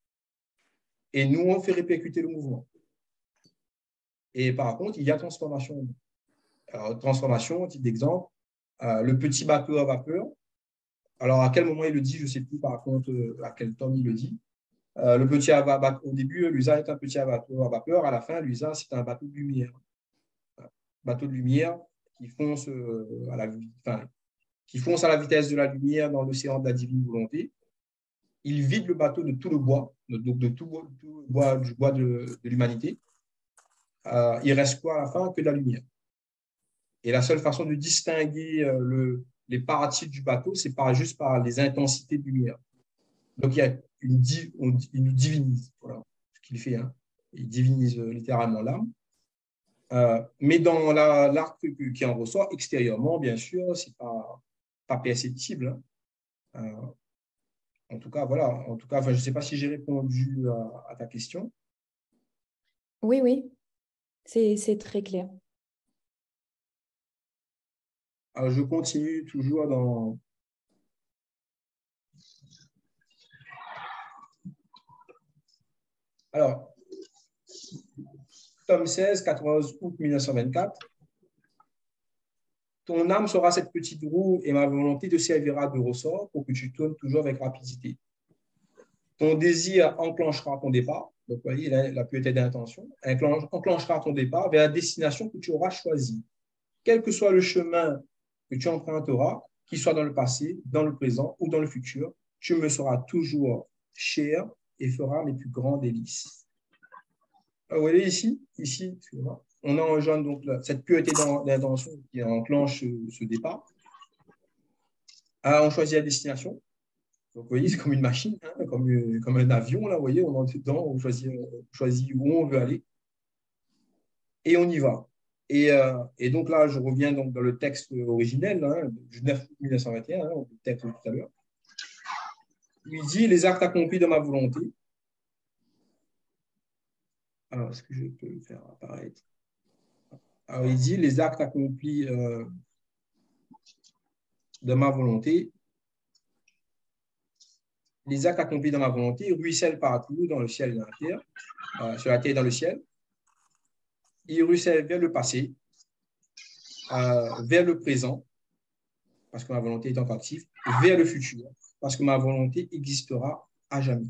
et nous, on fait répercuter le mouvement. Et par contre, il y a transformation. Alors, transformation, titre d'exemple, le petit bateau à vapeur. Alors, à quel moment il le dit, je ne sais plus par contre à quel temps il le dit. Le petit au début, l'USA est un petit bateau à vapeur. À la fin, l'USA, c'est un bateau de lumière. Bateau de lumière qui fonce, qui fonce à la vitesse de la lumière dans l'océan de la divine volonté. Il vide le bateau de tout le bois, donc de tout le bois, du bois de l'humanité. Il reste quoi à la fin? Que de la lumière. Et la seule façon de distinguer les parties du bateau, c'est juste par les intensités de lumière. Donc, il nous divinise. Voilà ce qu'il fait. Hein. Il divinise littéralement l'âme. Mais dans l'arc qui en ressort, extérieurement, bien sûr, ce n'est pas perceptible. Hein. En tout cas, voilà. En tout cas, je ne sais pas si j'ai répondu à ta question. Oui, oui. C'est très clair. Alors, je continue toujours dans... Alors, tome 16, 91 août 1924. Ton âme sera cette petite roue et ma volonté te servira de ressort pour que tu tournes toujours avec rapidité. Ton désir enclenchera ton départ. Donc, vous voyez, la pureté d'intention enclenchera ton départ vers la destination que tu auras choisie. Quel que soit le chemin que tu emprunteras, qu'il soit dans le passé, dans le présent ou dans le futur, tu me seras toujours cher et feras mes plus grands délices. Vous voyez ici, on engendre donc cette pureté d'intention qui enclenche ce départ. On choisit la destination. Donc, vous voyez, c'est comme une machine, hein, comme un avion. Là, vous voyez, on entre dedans, on choisit où on veut aller. Et on y va. Et donc là, je reviens donc dans le texte originel, hein, du 9 août 1921, hein, le texte de tout à l'heure. Il dit les actes accomplis de ma volonté. Alors, est-ce que je peux le faire apparaître? Alors, il dit les actes accomplis de ma volonté. Les actes accomplis dans ma volonté ruissellent partout dans le ciel et dans la terre, sur la terre et dans le ciel. Ils ruissellent vers le passé, vers le présent, parce que ma volonté est encore active, et vers le futur, parce que ma volonté existera à jamais.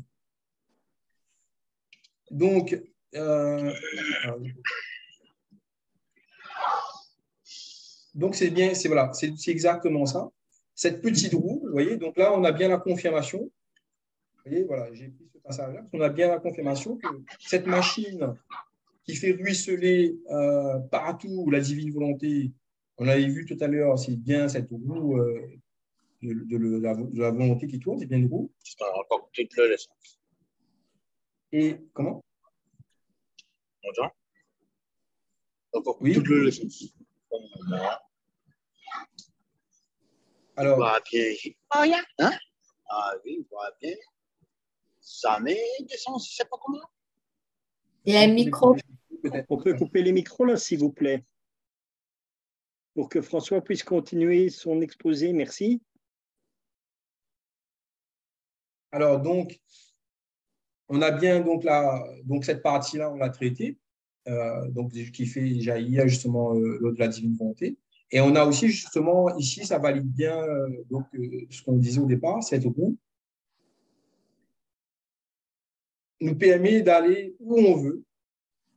Donc, c'est bien, voilà, c'est exactement ça. Cette petite roue, vous voyez, donc là, on a bien la confirmation. Vous voyez, voilà, j'ai pris ce passage-là. On a bien la confirmation que cette machine qui fait ruisseler partout la divine volonté, on avait vu tout à l'heure, c'est bien cette roue de la volonté qui tourne, c'est bien une roue. Encore toute le leçon. Et comment? Encore oui. toute le leçon. Alors, hein? Ah oui, on voit bien. Ça met des sens, je ne sais pas comment. Il y a un micro. On peut couper les micros là, s'il vous plaît, pour que François puisse continuer son exposé. Merci. Alors, donc, on a bien donc cette partie-là, on l'a traitée, donc qui fait jaillir justement l'eau de la divine volonté. Et on a aussi justement ici, ça valide bien ce qu'on disait au départ, cette roue nous permet d'aller où on veut,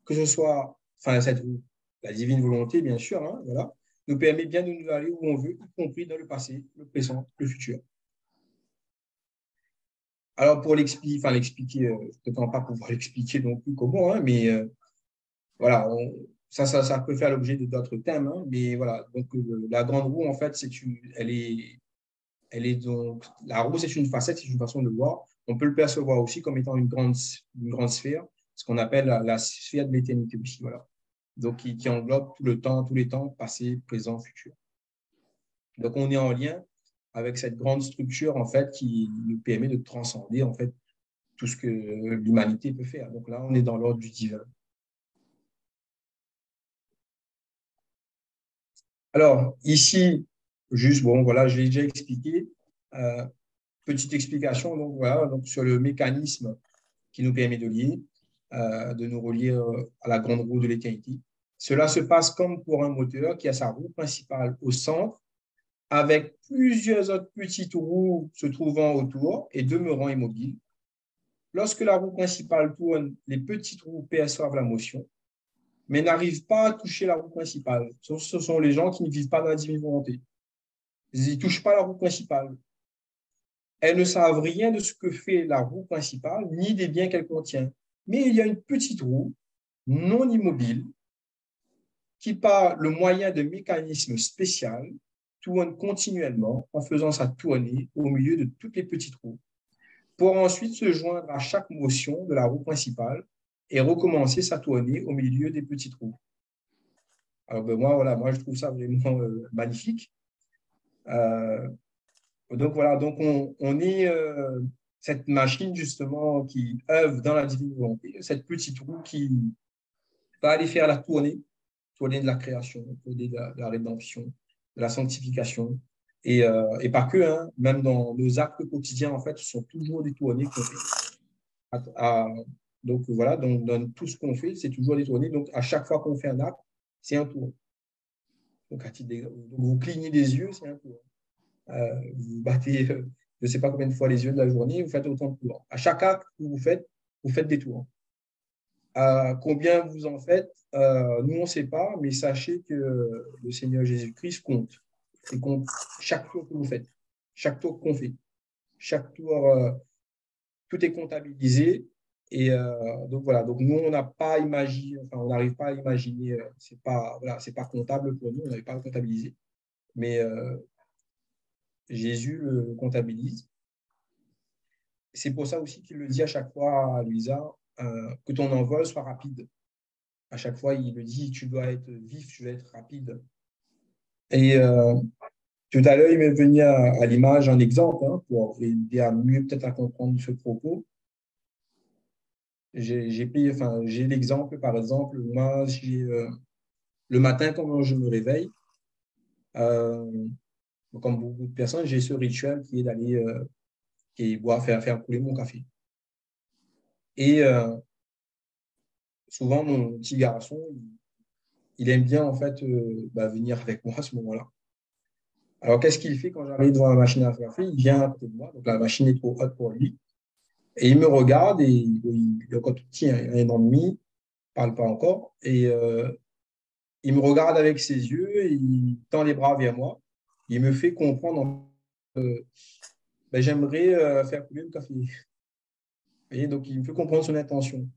que ce soit, enfin cette roue, la divine volonté bien sûr, hein, voilà, nous permet bien de nous aller où on veut, y compris dans le passé, le présent, le futur. Alors, pour l'expliquer, je ne prétends pas pouvoir l'expliquer non plus comment, hein, mais voilà, ça peut faire l'objet d'autres thèmes, hein, mais voilà, donc la grande roue, en fait, donc, la roue, c'est une facette, c'est une façon de voir. On peut le percevoir aussi comme étant une grande sphère, ce qu'on appelle la sphère de l'éternité aussi, voilà. Donc, qui englobe tout le temps, tous les temps, passé, présent, futur. Donc, on est en lien avec cette grande structure, en fait, qui nous permet de transcender, en fait, tout ce que l'humanité peut faire. Donc là, on est dans l'ordre du divin. Alors, ici, juste, bon, voilà, je l'ai déjà expliqué. Petite explication, donc voilà, donc sur le mécanisme qui nous permet de lier, de nous relier à la grande roue de l'éternité. Cela se passe comme pour un moteur qui a sa roue principale au centre, avec plusieurs autres petites roues se trouvant autour et demeurant immobiles. Lorsque la roue principale tourne, les petites roues perçoivent la motion, mais n'arrivent pas à toucher la roue principale. Ce sont les gens qui ne vivent pas dans la divine volonté. Ils ne touchent pas la roue principale. Elles ne savent rien de ce que fait la roue principale, ni des biens qu'elle contient. Mais il y a une petite roue, non immobile, qui, par le moyen de mécanismes spéciaux, tourne continuellement en faisant sa tournée au milieu de toutes les petites roues, pour ensuite se joindre à chaque motion de la roue principale et recommencer sa tournée au milieu des petites roues. Alors, moi, je trouve ça vraiment magnifique. Donc, voilà, donc on est cette machine, justement, qui œuvre dans la divine volonté, cette petite roue qui va aller faire la tournée de la création, tournée de la rédemption, de la sanctification. Et pas que, hein, même dans nos actes quotidiens, en fait, ce sont toujours des tournées qu'on fait. Donc, voilà, dans tout ce qu'on fait, c'est toujours des tournées. Donc, à chaque fois qu'on fait un acte, c'est un tour. Donc, vous clignez des yeux, c'est un tour. Vous battez, je ne sais pas combien de fois les yeux de la journée, vous faites autant de tours. À chaque acte que vous faites des tours. Combien vous en faites, nous, on ne sait pas, mais sachez que le Seigneur Jésus-Christ compte. Il compte chaque tour que vous faites, chaque tour qu'on fait. Chaque tour, tout est comptabilisé. Et donc, voilà. Donc, nous, on n'a pas imaginé, on n'arrive pas à imaginer, c'est pas comptable pour nous, on n'arrive pas à le comptabiliser. Mais Jésus le comptabilise. C'est pour ça aussi qu'il le dit à chaque fois à Luisa, que ton envol soit rapide. À chaque fois, il me dit, tu dois être vif, tu dois être rapide. Et tout à l'heure, il m'est venu à l'image un exemple hein, pour aider à mieux peut-être à comprendre ce propos. J'ai l'exemple, par exemple, moi, le matin, quand je me réveille, euh, comme beaucoup de personnes, j'ai ce rituel qui est d'aller boire, faire couler mon café. Et souvent, mon petit garçon, il aime bien en fait venir avec moi à ce moment-là. Alors, qu'est-ce qu'il fait quand j'arrive devant la machine à faire café? Il vient à côté de moi, donc la machine est trop haute pour lui. Et il me regarde et il est encore tout petit, hein, il a un an et demi, il ne parle pas encore. Et il me regarde avec ses yeux et il tend les bras vers moi. Il me fait comprendre j'aimerais faire couler le café. Vous voyez, donc, il me fait comprendre son intention.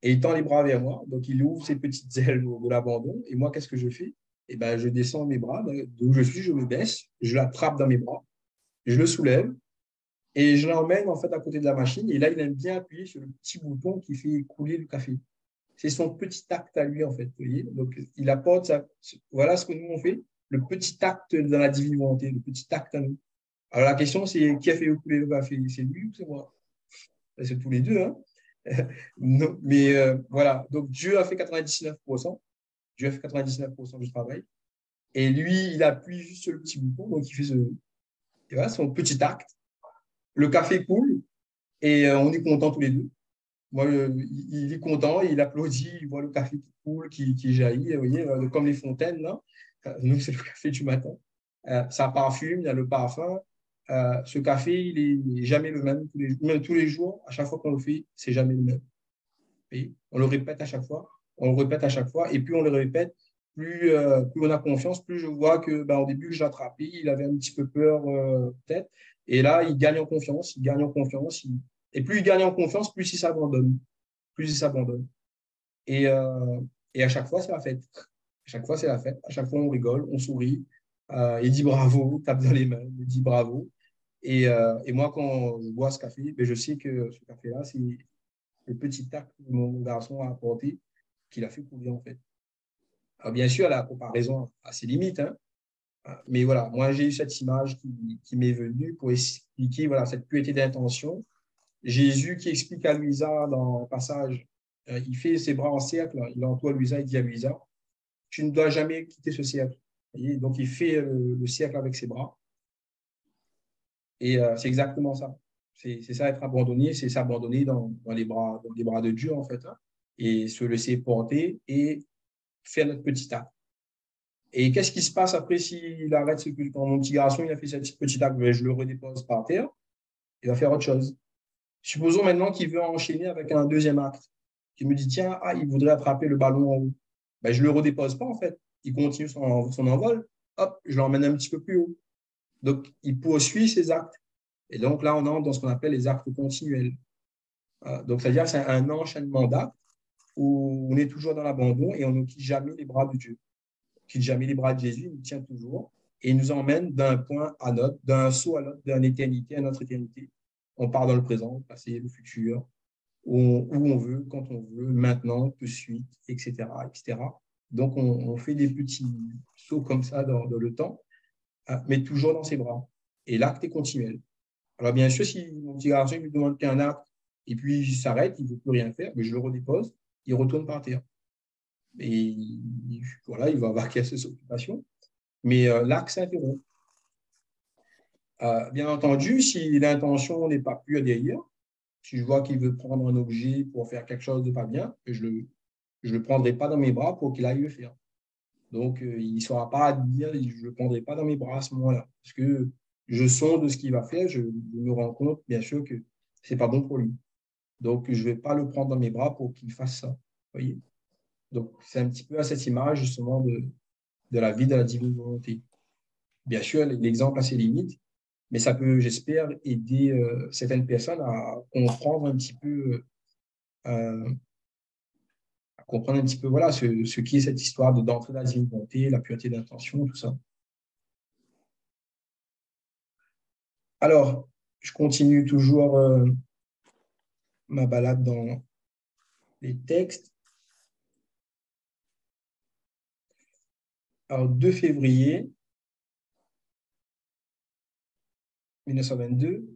Et il tend les bras vers moi. Donc, il ouvre ses petites ailes de l'abandon. Et moi, qu'est-ce que je fais? Eh ben, je descends mes bras. D'où je suis, je me baisse. Je l'attrape dans mes bras. Je le soulève. Et je l'emmène en fait à côté de la machine. Et là, il aime bien appuyer sur le petit bouton qui fait couler le café. C'est son petit acte à lui, en fait. Vous voyez, donc, il apporte ça. Voilà ce que nous, on fait. Le petit acte dans la divine volonté. Le petit acte à nous. Alors, la question, c'est qui a fait couler le café? C'est lui ou c'est moi? C'est tous les deux, hein? Non, mais voilà, donc Dieu a fait 99%, Dieu a fait 99% du travail, et lui, il appuie juste sur le petit bouton, donc il fait et voilà, son petit acte. Le café coule, et on est content tous les deux. Moi, il est content, il applaudit, il voit le café qui coule, qui jaillit, vous voyez, comme les fontaines, là. Nous, c'est le café du matin. Ça parfume, il y a le parfum. Ce café, il est jamais le même même tous les jours, à chaque fois qu'on le fait, c'est jamais le même. Et on le répète à chaque fois, on le répète à chaque fois, et plus on le répète, plus on a confiance, plus je vois que au début, je l'attrapais, il avait un petit peu peur peut-être, et là, il gagne en confiance, il gagne en confiance, et plus il gagne en confiance, plus il s'abandonne, plus il s'abandonne. Et, euh, et à chaque fois, c'est la fête. À chaque fois, c'est la fête. À chaque fois, on rigole, on sourit, il dit bravo, tape dans les mains, il dit bravo. Et moi, quand je bois ce café, je sais que ce café-là, c'est le petit acte que mon garçon a apporté qu'il a fait couler en fait. Alors, bien sûr, la comparaison a ses limites, hein, mais voilà, moi j'ai eu cette image qui m'est venue pour expliquer voilà, cette pureté d'intention. Jésus qui explique à Luisa dans le passage, il fait ses bras en cercle, il entoure Luisa, il dit à Luisa, tu ne dois jamais quitter ce cercle. Donc il fait le cercle avec ses bras. Et c'est exactement ça. C'est ça être abandonné, c'est s'abandonner dans les bras de Dieu en fait, hein, et se laisser porter et faire notre petit acte. Et qu'est-ce qui se passe après s'il arrête quand mon petit garçon il a fait ce petit acte, je le redépose par terre, il va faire autre chose. Supposons maintenant qu'il veut enchaîner avec un deuxième acte. Il me dit, tiens, il voudrait attraper le ballon en haut. Je ne le redépose pas en fait. Il continue son envol. Hop, je l'emmène un petit peu plus haut. Donc, il poursuit ses actes. Et donc là, on entre dans ce qu'on appelle les actes continuels. Donc, c'est-à-dire que c'est un enchaînement d'actes où on est toujours dans l'abandon et on ne quitte jamais les bras de Dieu. On ne quitte jamais les bras de Jésus, il nous tient toujours et il nous emmène d'un point à l'autre, d'un saut à l'autre, d'une éternité à notre éternité. On part dans le présent, le passé, le futur, où on veut, quand on veut, maintenant, tout de suite, etc., etc. Donc, on fait des petits sauts comme ça dans le temps, mais toujours dans ses bras. Et l'acte est continuel. Alors, bien sûr, si mon petit garçon me demande qu'un acte et puis il s'arrête, il ne veut plus rien faire, mais je le redépose, il retourne par terre. Et voilà, il va vaquer à ses occupations. Mais l'acte s'interrompt. Bien entendu, si l'intention n'est pas pure derrière, si je vois qu'il veut prendre un objet pour faire quelque chose de pas bien, je ne le prendrai pas dans mes bras pour qu'il aille le faire. Donc, il ne sera pas à dire, je ne le prendrai pas dans mes bras à ce moment-là. Parce que je sonde de ce qu'il va faire, je me rends compte, bien sûr, que ce n'est pas bon pour lui. Donc, je ne vais pas le prendre dans mes bras pour qu'il fasse ça. Voyez. Donc, c'est un petit peu à cette image, justement, de la vie de la divine volonté. Bien sûr, l'exemple a ses limites, mais ça peut, j'espère, aider certaines personnes à comprendre un petit peu, voilà, ce qui est cette histoire d'entrer dans la divine volonté, la pureté d'intention, tout ça. Alors, je continue toujours ma balade dans les textes. Alors, 2 février 1922,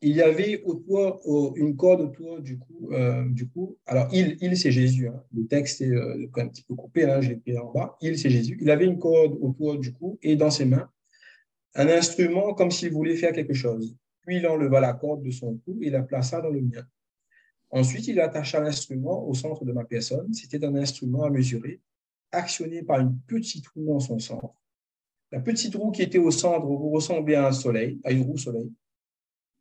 il y avait une corde autour du cou. Alors, il c'est Jésus. Hein. Le texte est un petit peu coupé, hein, j'ai écrit en bas. Il, c'est Jésus. Il avait une corde autour du cou et dans ses mains, un instrument comme s'il voulait faire quelque chose. Puis, il enleva la corde de son cou et la plaça dans le mien. Ensuite, il attacha l'instrument au centre de ma personne. C'était un instrument à mesurer, actionné par une petite roue en son centre. La petite roue qui était au centre ressemblait à un soleil, à une roue soleil.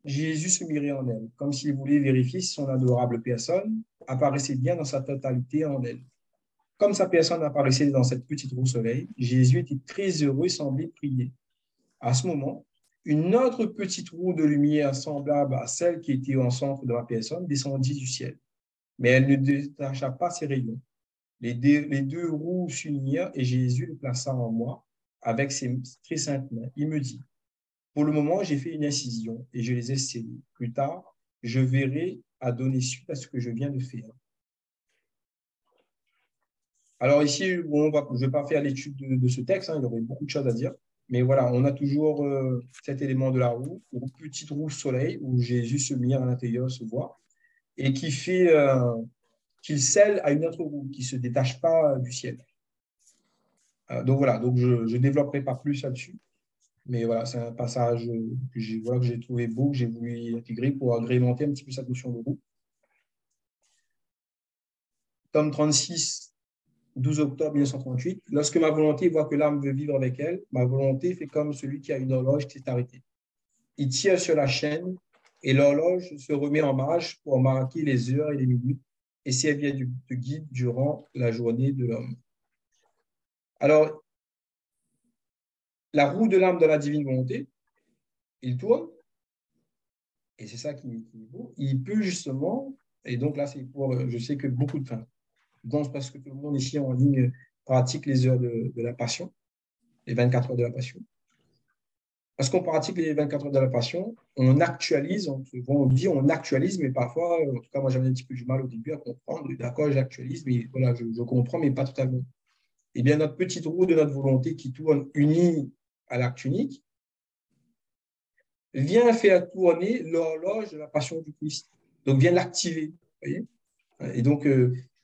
Jésus se mirait en elle, comme s'il voulait vérifier si son adorable personne apparaissait bien dans sa totalité en elle. Comme sa personne apparaissait dans cette petite roue soleil, Jésus était très heureux et semblait prier. À ce moment, une autre petite roue de lumière semblable à celle qui était au centre de ma personne descendit du ciel, mais elle ne détacha pas ses rayons. Les deux roues s'unirent et Jésus le plaça en moi avec ses très saintes mains. Il me dit, pour le moment, j'ai fait une incision et je les ai scellées. Plus tard, je verrai à donner suite à ce que je viens de faire. Alors ici, bon, je ne vais pas faire l'étude de ce texte, hein, il y aurait beaucoup de choses à dire. Mais voilà, on a toujours cet élément de la roue, ou petite roue soleil, où Jésus se mire à l'intérieur, se voit, et qui fait qu'il scelle à une autre roue, qui ne se détache pas du ciel. Donc voilà, donc je ne développerai pas plus là-dessus. Mais voilà, c'est un passage que j'ai trouvé beau, que j'ai voulu intégrer pour agrémenter un petit peu cette notion de roue. Tome 36, 12 octobre 1938. Lorsque ma volonté voit que l'âme veut vivre avec elle, ma volonté fait comme celui qui a une horloge qui s'est arrêtée. Il tire sur la chaîne et l'horloge se remet en marche pour marquer les heures et les minutes et servir de guide durant la journée de l'homme. Alors, la roue de l'âme de la divine volonté, il tourne, et c'est ça qui est beau, il peut justement, et donc là, c'est pour, je sais que beaucoup de femmes, donc parce que tout le monde ici en ligne pratique les heures de la passion, les 24 heures de la passion. Parce qu'on pratique les 24 heures de la passion, on actualise, on dit on actualise, mais parfois, en tout cas, moi j'avais un petit peu du mal au début à comprendre, d'accord, j'actualise, mais voilà, je comprends, mais pas totalement. Eh bien, notre petite roue de notre volonté qui tourne unie à l'acte unique, vient faire tourner l'horloge de la passion du Christ. Donc, vient l'activer. Voyez. Et donc,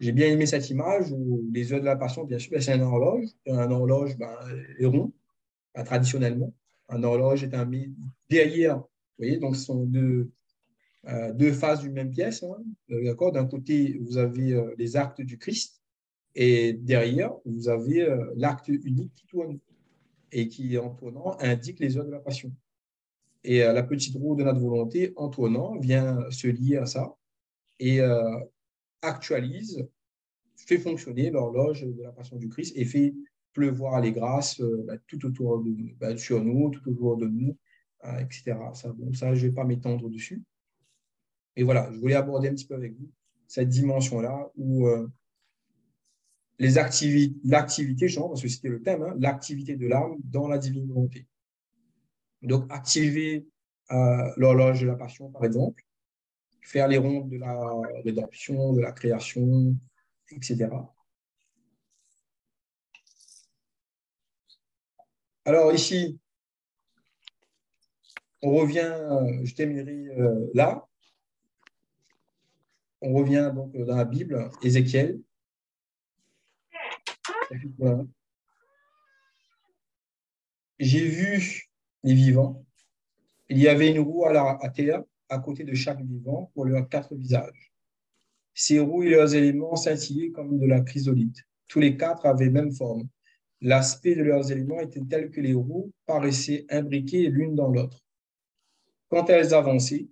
j'ai bien aimé cette image où les heures de la passion, bien sûr, c'est un horloge. Un horloge est rond, traditionnellement. Un horloge est un derrière. Vous voyez, donc ce sont deux faces d'une même pièce. Hein, d'accord. D'un côté, vous avez les actes du Christ et derrière, vous avez l'acte unique qui tourne et qui, en tournant, indique les heures de la passion. Et la petite roue de notre volonté, en tournant, vient se lier à ça et actualise, fait fonctionner l'horloge de la passion du Christ et fait pleuvoir les grâces tout autour sur nous, tout autour de nous, etc. Ça, je ne vais pas m'étendre dessus. Et voilà, je voulais aborder un petit peu avec vous cette dimension-là où l'activité, parce que c'était le thème, hein, l'activité de l'âme dans la divine volonté. Donc, activer l'horloge de la passion, par exemple, faire les rondes de la rédemption, de la création, etc. Alors, ici, on revient, je terminerai là. On revient donc dans la Bible, Ézéchiel. J'ai vu les vivants. Il y avait une roue à terre à côté de chaque vivant pour leurs 4 visages. Ces roues et leurs éléments scintillaient comme de la chrysolite. Tous les 4 avaient même forme. L'aspect de leurs éléments était tel que les roues paraissaient imbriquées l'une dans l'autre. Quand elles avançaient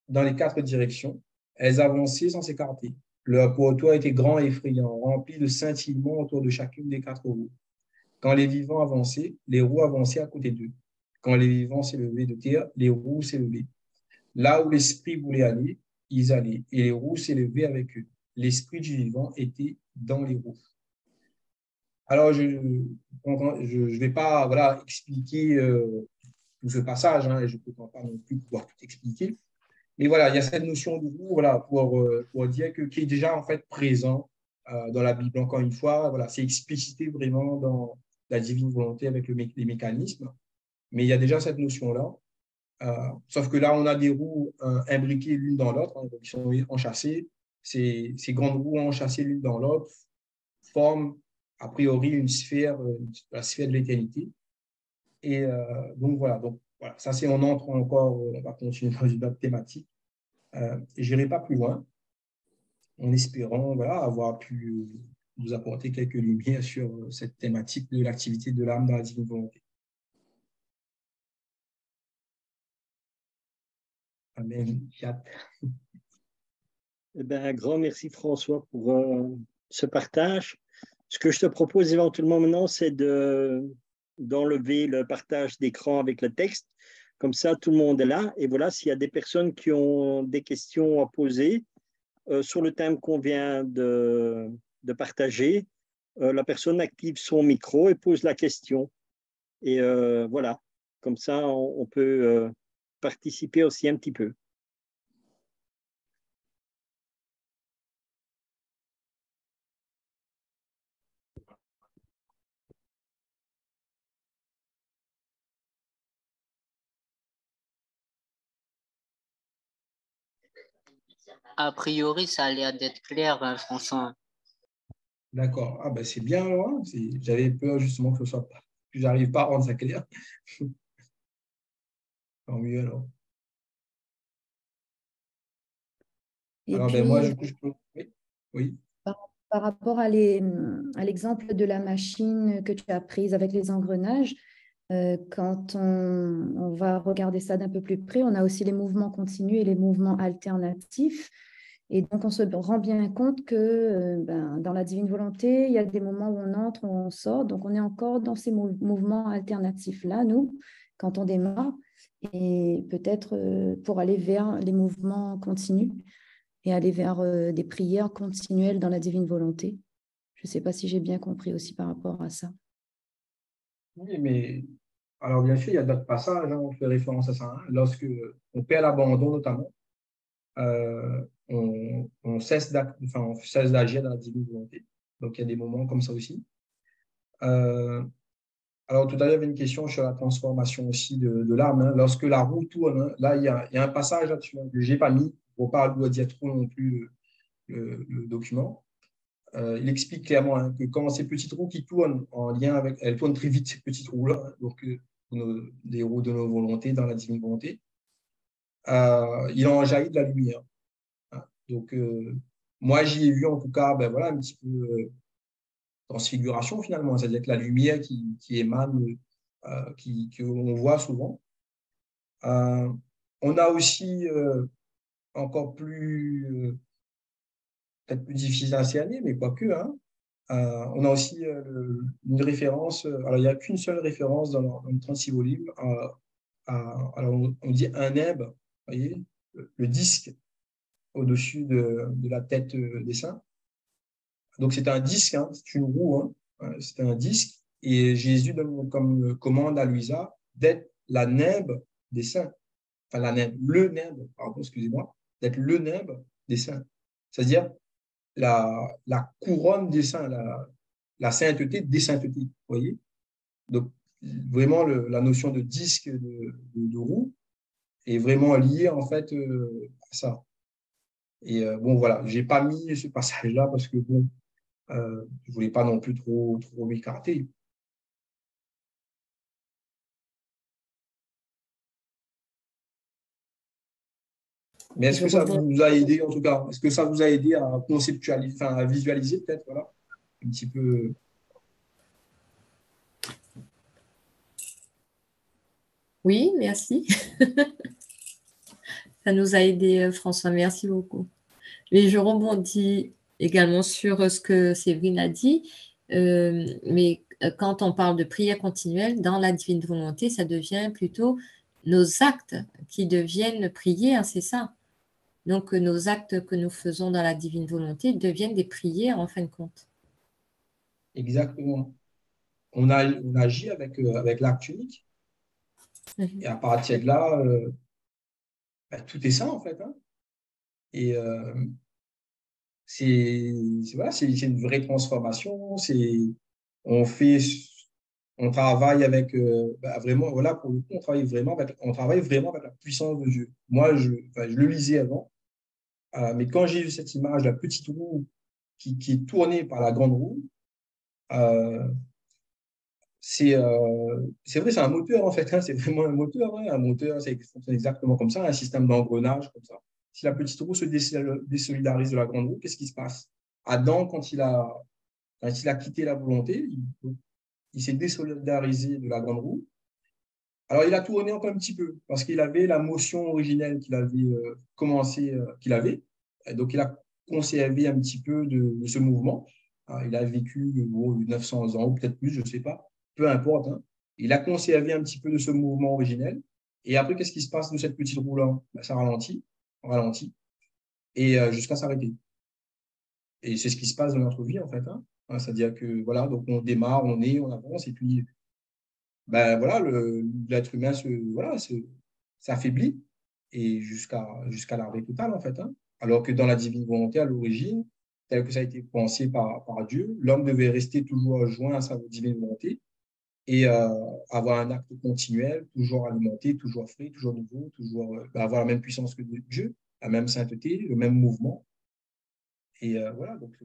dans les 4 directions, elles avançaient sans s'écarter. Leur pourtour était grand et effrayant, rempli de scintillements autour de chacune des 4 roues. Quand les vivants avançaient, les roues avançaient à côté d'eux. Quand les vivants s'élevaient de terre, les roues s'élevaient. Là où l'esprit voulait aller, ils allaient, et les roues s'élevaient avec eux. L'esprit du vivant était dans les roues. Alors, je ne vais pas expliquer tout ce passage, hein, et je ne peux pas non plus pouvoir tout expliquer. Mais voilà, il y a cette notion de roue pour dire qui est déjà en fait présent dans la Bible, encore une fois. Voilà, c'est explicité vraiment dans la divine volonté avec les mécanismes. Mais il y a déjà cette notion-là. Sauf que là, on a des roues imbriquées l'une dans l'autre, hein, qui sont enchâssées. Ces grandes roues enchâssées l'une dans l'autre forment a priori une sphère, la sphère de l'éternité. Et donc, voilà. Donc, voilà. Ça, c'est on entre encore, on va continuer dans une autre thématique. Et je n'irai pas plus loin, en espérant voilà, avoir pu vous apporter quelques lumières sur cette thématique de l'activité de l'âme dans la divine volonté. Amen. Eh bien, un grand merci François pour ce partage. Ce que je te propose éventuellement maintenant, c'est d'enlever le partage d'écran avec le texte. Comme ça, tout le monde est là. Et voilà, s'il y a des personnes qui ont des questions à poser sur le thème qu'on vient de partager, la personne active son micro et pose la question. Et voilà, comme ça, on peut participer aussi un petit peu. A priori, ça a l'air d'être clair, François. D'accord. Ah ben c'est bien alors. Hein. J'avais peur justement que j'arrive pas à rendre ça clair. Tant mieux alors. Et alors puis, ben moi, je peux. Oui. Oui. Par rapport à l'exemple de la machine que tu as prise avec les engrenages, quand on va regarder ça d'un peu plus près, on a aussi les mouvements continus et les mouvements alternatifs. Et donc, on se rend bien compte que dans la divine volonté, il y a des moments où on entre, où on sort. Donc, on est encore dans ces mouvements alternatifs-là, nous, quand on démarre. Et peut-être pour aller vers les mouvements continus et aller vers des prières continuelles dans la divine volonté. Je ne sais pas si j'ai bien compris aussi par rapport à ça. Oui, mais alors bien sûr, il y a d'autres passages, hein, on fait référence à ça. Hein. Lorsque on perd l'abandon, notamment, on cesse d'agir dans la divine volonté. Donc, il y a des moments comme ça aussi. Alors, tout à l'heure, il y avait une question sur la transformation aussi de l'âme. Hein. Lorsque la roue tourne, hein, là, il y a un passage là-dessus hein, que je n'ai pas mis pour ne pas dire trop non plus le document. Il explique clairement hein, que quand ces petites roues qui tournent en lien avec, elles tournent très vite, ces petites roues-là, hein, donc des roues de nos volontés dans la divine volonté, il en jaillit de la lumière. Hein. Donc, moi, j'y ai vu en tout cas ben, voilà, un petit peu transfiguration finalement, c'est-à-dire que la lumière qui émane, qu'on voit souvent. On a aussi encore plus, peut-être plus difficile à cerner, mais pas que, hein, on a aussi une référence, alors il n'y a qu'une seule référence dans le 36 volumes, alors on dit un nimbe, vous voyez, le disque au-dessus de la tête des saints. Donc c'est un disque, hein, c'est une roue, hein, c'est un disque, et Jésus donne comme commande à Luisa d'être la nimbe des saints, enfin la nimbe, le nimbe, pardon, excusez-moi, d'être le nimbe des saints, c'est-à-dire la couronne des saints, la sainteté des saintetés, vous voyez. Donc, vraiment, la notion de disque de roue est vraiment liée, en fait, à ça. Et bon, voilà, je n'ai pas mis ce passage-là parce que, bon, je ne voulais pas non plus trop m'écarter. Mais est-ce que ça vous a aidé, en tout cas, est-ce que ça vous a aidé à conceptualiser, enfin, à visualiser peut-être, voilà, un petit peu. Oui, merci. Ça nous a aidé, François. Merci beaucoup. Mais je rebondis également sur ce que Séverine a dit. Mais quand on parle de prière continuelle, dans la divine volonté, ça devient plutôt nos actes qui deviennent prières, c'est ça. Donc, nos actes que nous faisons dans la divine volonté deviennent des prières en fin de compte. Exactement. On agit avec l'acte unique. Et à partir de là, tout est ça, en fait. Hein. Et voilà, c'est une vraie transformation. On fait, on travaille avec, vraiment, voilà, pour le coup, on travaille vraiment avec la puissance de Dieu. Moi, enfin, je le lisais avant, mais quand j'ai vu cette image, la petite roue qui est tournée par la grande roue, euh, c'est vrai, c'est un moteur en fait, hein, c'est vraiment un moteur. Hein, un moteur, ça fonctionne exactement comme ça, un système d'engrenage comme ça. Si la petite roue se désolidarise de la grande roue, qu'est-ce qui se passe? Adam, quand il a quitté la volonté, il s'est désolidarisé de la grande roue. Alors, il a tourné encore un petit peu parce qu'il avait la motion originelle qu'il avait qu'il avait. Et donc, il a conservé un petit peu de ce mouvement. Il a vécu 900 ans, ou peut-être plus, je ne sais pas. Peu importe. Hein. Il a conservé un petit peu de ce mouvement originel. Et après, qu'est-ce qui se passe de cette petite roue-là? Ben, ça ralentit, et jusqu'à s'arrêter. Et c'est ce qui se passe dans notre vie, en fait. Hein. C'est-à-dire que, voilà, donc on démarre, on avance, et puis ben voilà, l'être humain s'affaiblit et jusqu'à l'arrêt total, en fait. Hein. Alors que dans la divine volonté, à l'origine, tel que ça a été pensé par Dieu, l'homme devait rester toujours joint à sa divine volonté et avoir un acte continuel, toujours alimenté, toujours frais, toujours nouveau, toujours avoir la même puissance que Dieu, la même sainteté, le même mouvement. Et voilà, donc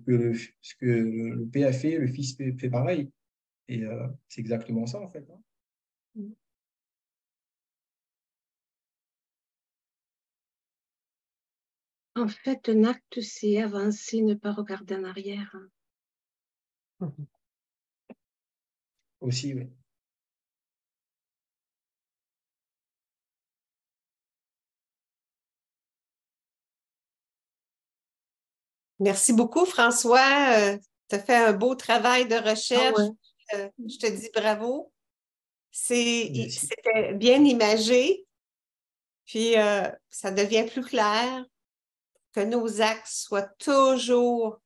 ce que le Père a fait, le Fils fait pareil. Et c'est exactement ça, en fait. Hein. En fait, un acte, c'est avancer, ne pas regarder en arrière. Aussi, oui. Merci beaucoup, François. Tu as fait un beau travail de recherche. Ah ouais. Je te dis bravo. Merci. C'était bien imagé. Puis, ça devient plus clair que nos actes soient toujours,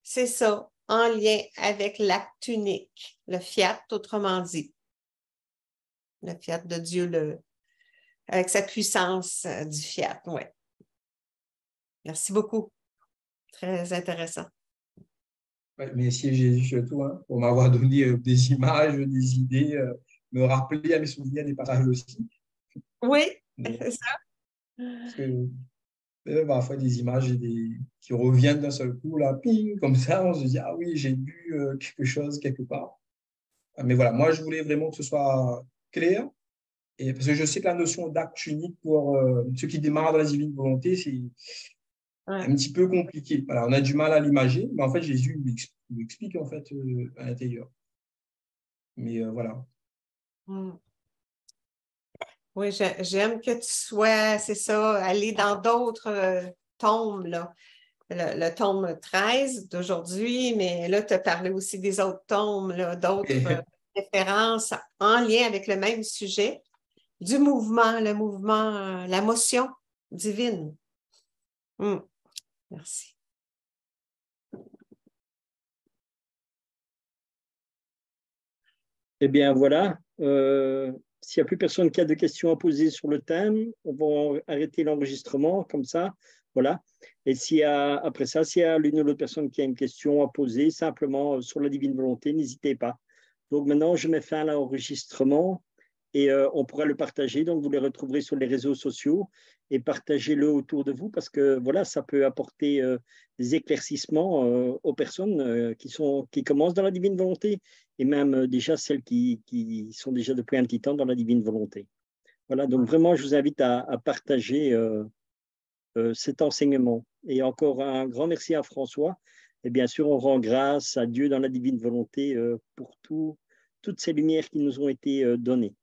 c'est ça, en lien avec l'acte unique, le fiat, autrement dit. Le fiat de Dieu, avec sa puissance du fiat, oui. Merci beaucoup. Très intéressant. Ouais, merci Jésus surtout hein, pour m'avoir donné des images, des idées, me rappeler à mes souvenirs des passages aussi. Oui, Mais, c'est ça. parce que parfois des images qui reviennent d'un seul coup, là, ping, comme ça, on se dit, ah oui, j'ai vu quelque chose quelque part. Mais voilà, moi, je voulais vraiment que ce soit clair, et parce que je sais que la notion d'acte unique pour ceux qui démarrent dans la divine volonté, c'est un petit peu compliqué. Voilà, on a du mal à l'imaginer, mais en fait, Jésus lui explique en fait à l'intérieur. Mais voilà. Oui, j'aime que tu sois, c'est ça, aller dans d'autres tomes, là. Le tome 13 d'aujourd'hui, mais là, tu as parlé aussi des autres tomes, d'autres références en lien avec le même sujet, du mouvement, le mouvement, la motion divine. Merci. Eh bien, voilà. S'il n'y a plus personne qui a de questions à poser sur le thème, on va arrêter l'enregistrement comme ça. Voilà. Et après ça, s'il y a l'une ou l'autre personne qui a une question à poser, simplement sur la divine volonté, n'hésitez pas. Donc maintenant, je mets fin à l'enregistrement et on pourra le partager. Donc, vous le retrouverez sur les réseaux sociaux et partagez-le autour de vous parce que voilà, ça peut apporter des éclaircissements aux personnes qui commencent dans la divine volonté et même déjà celles qui sont déjà depuis un petit temps dans la divine volonté. Voilà, donc vraiment, je vous invite à partager cet enseignement. Et encore un grand merci à François. Et bien sûr, on rend grâce à Dieu dans la divine volonté pour toutes ces lumières qui nous ont été données.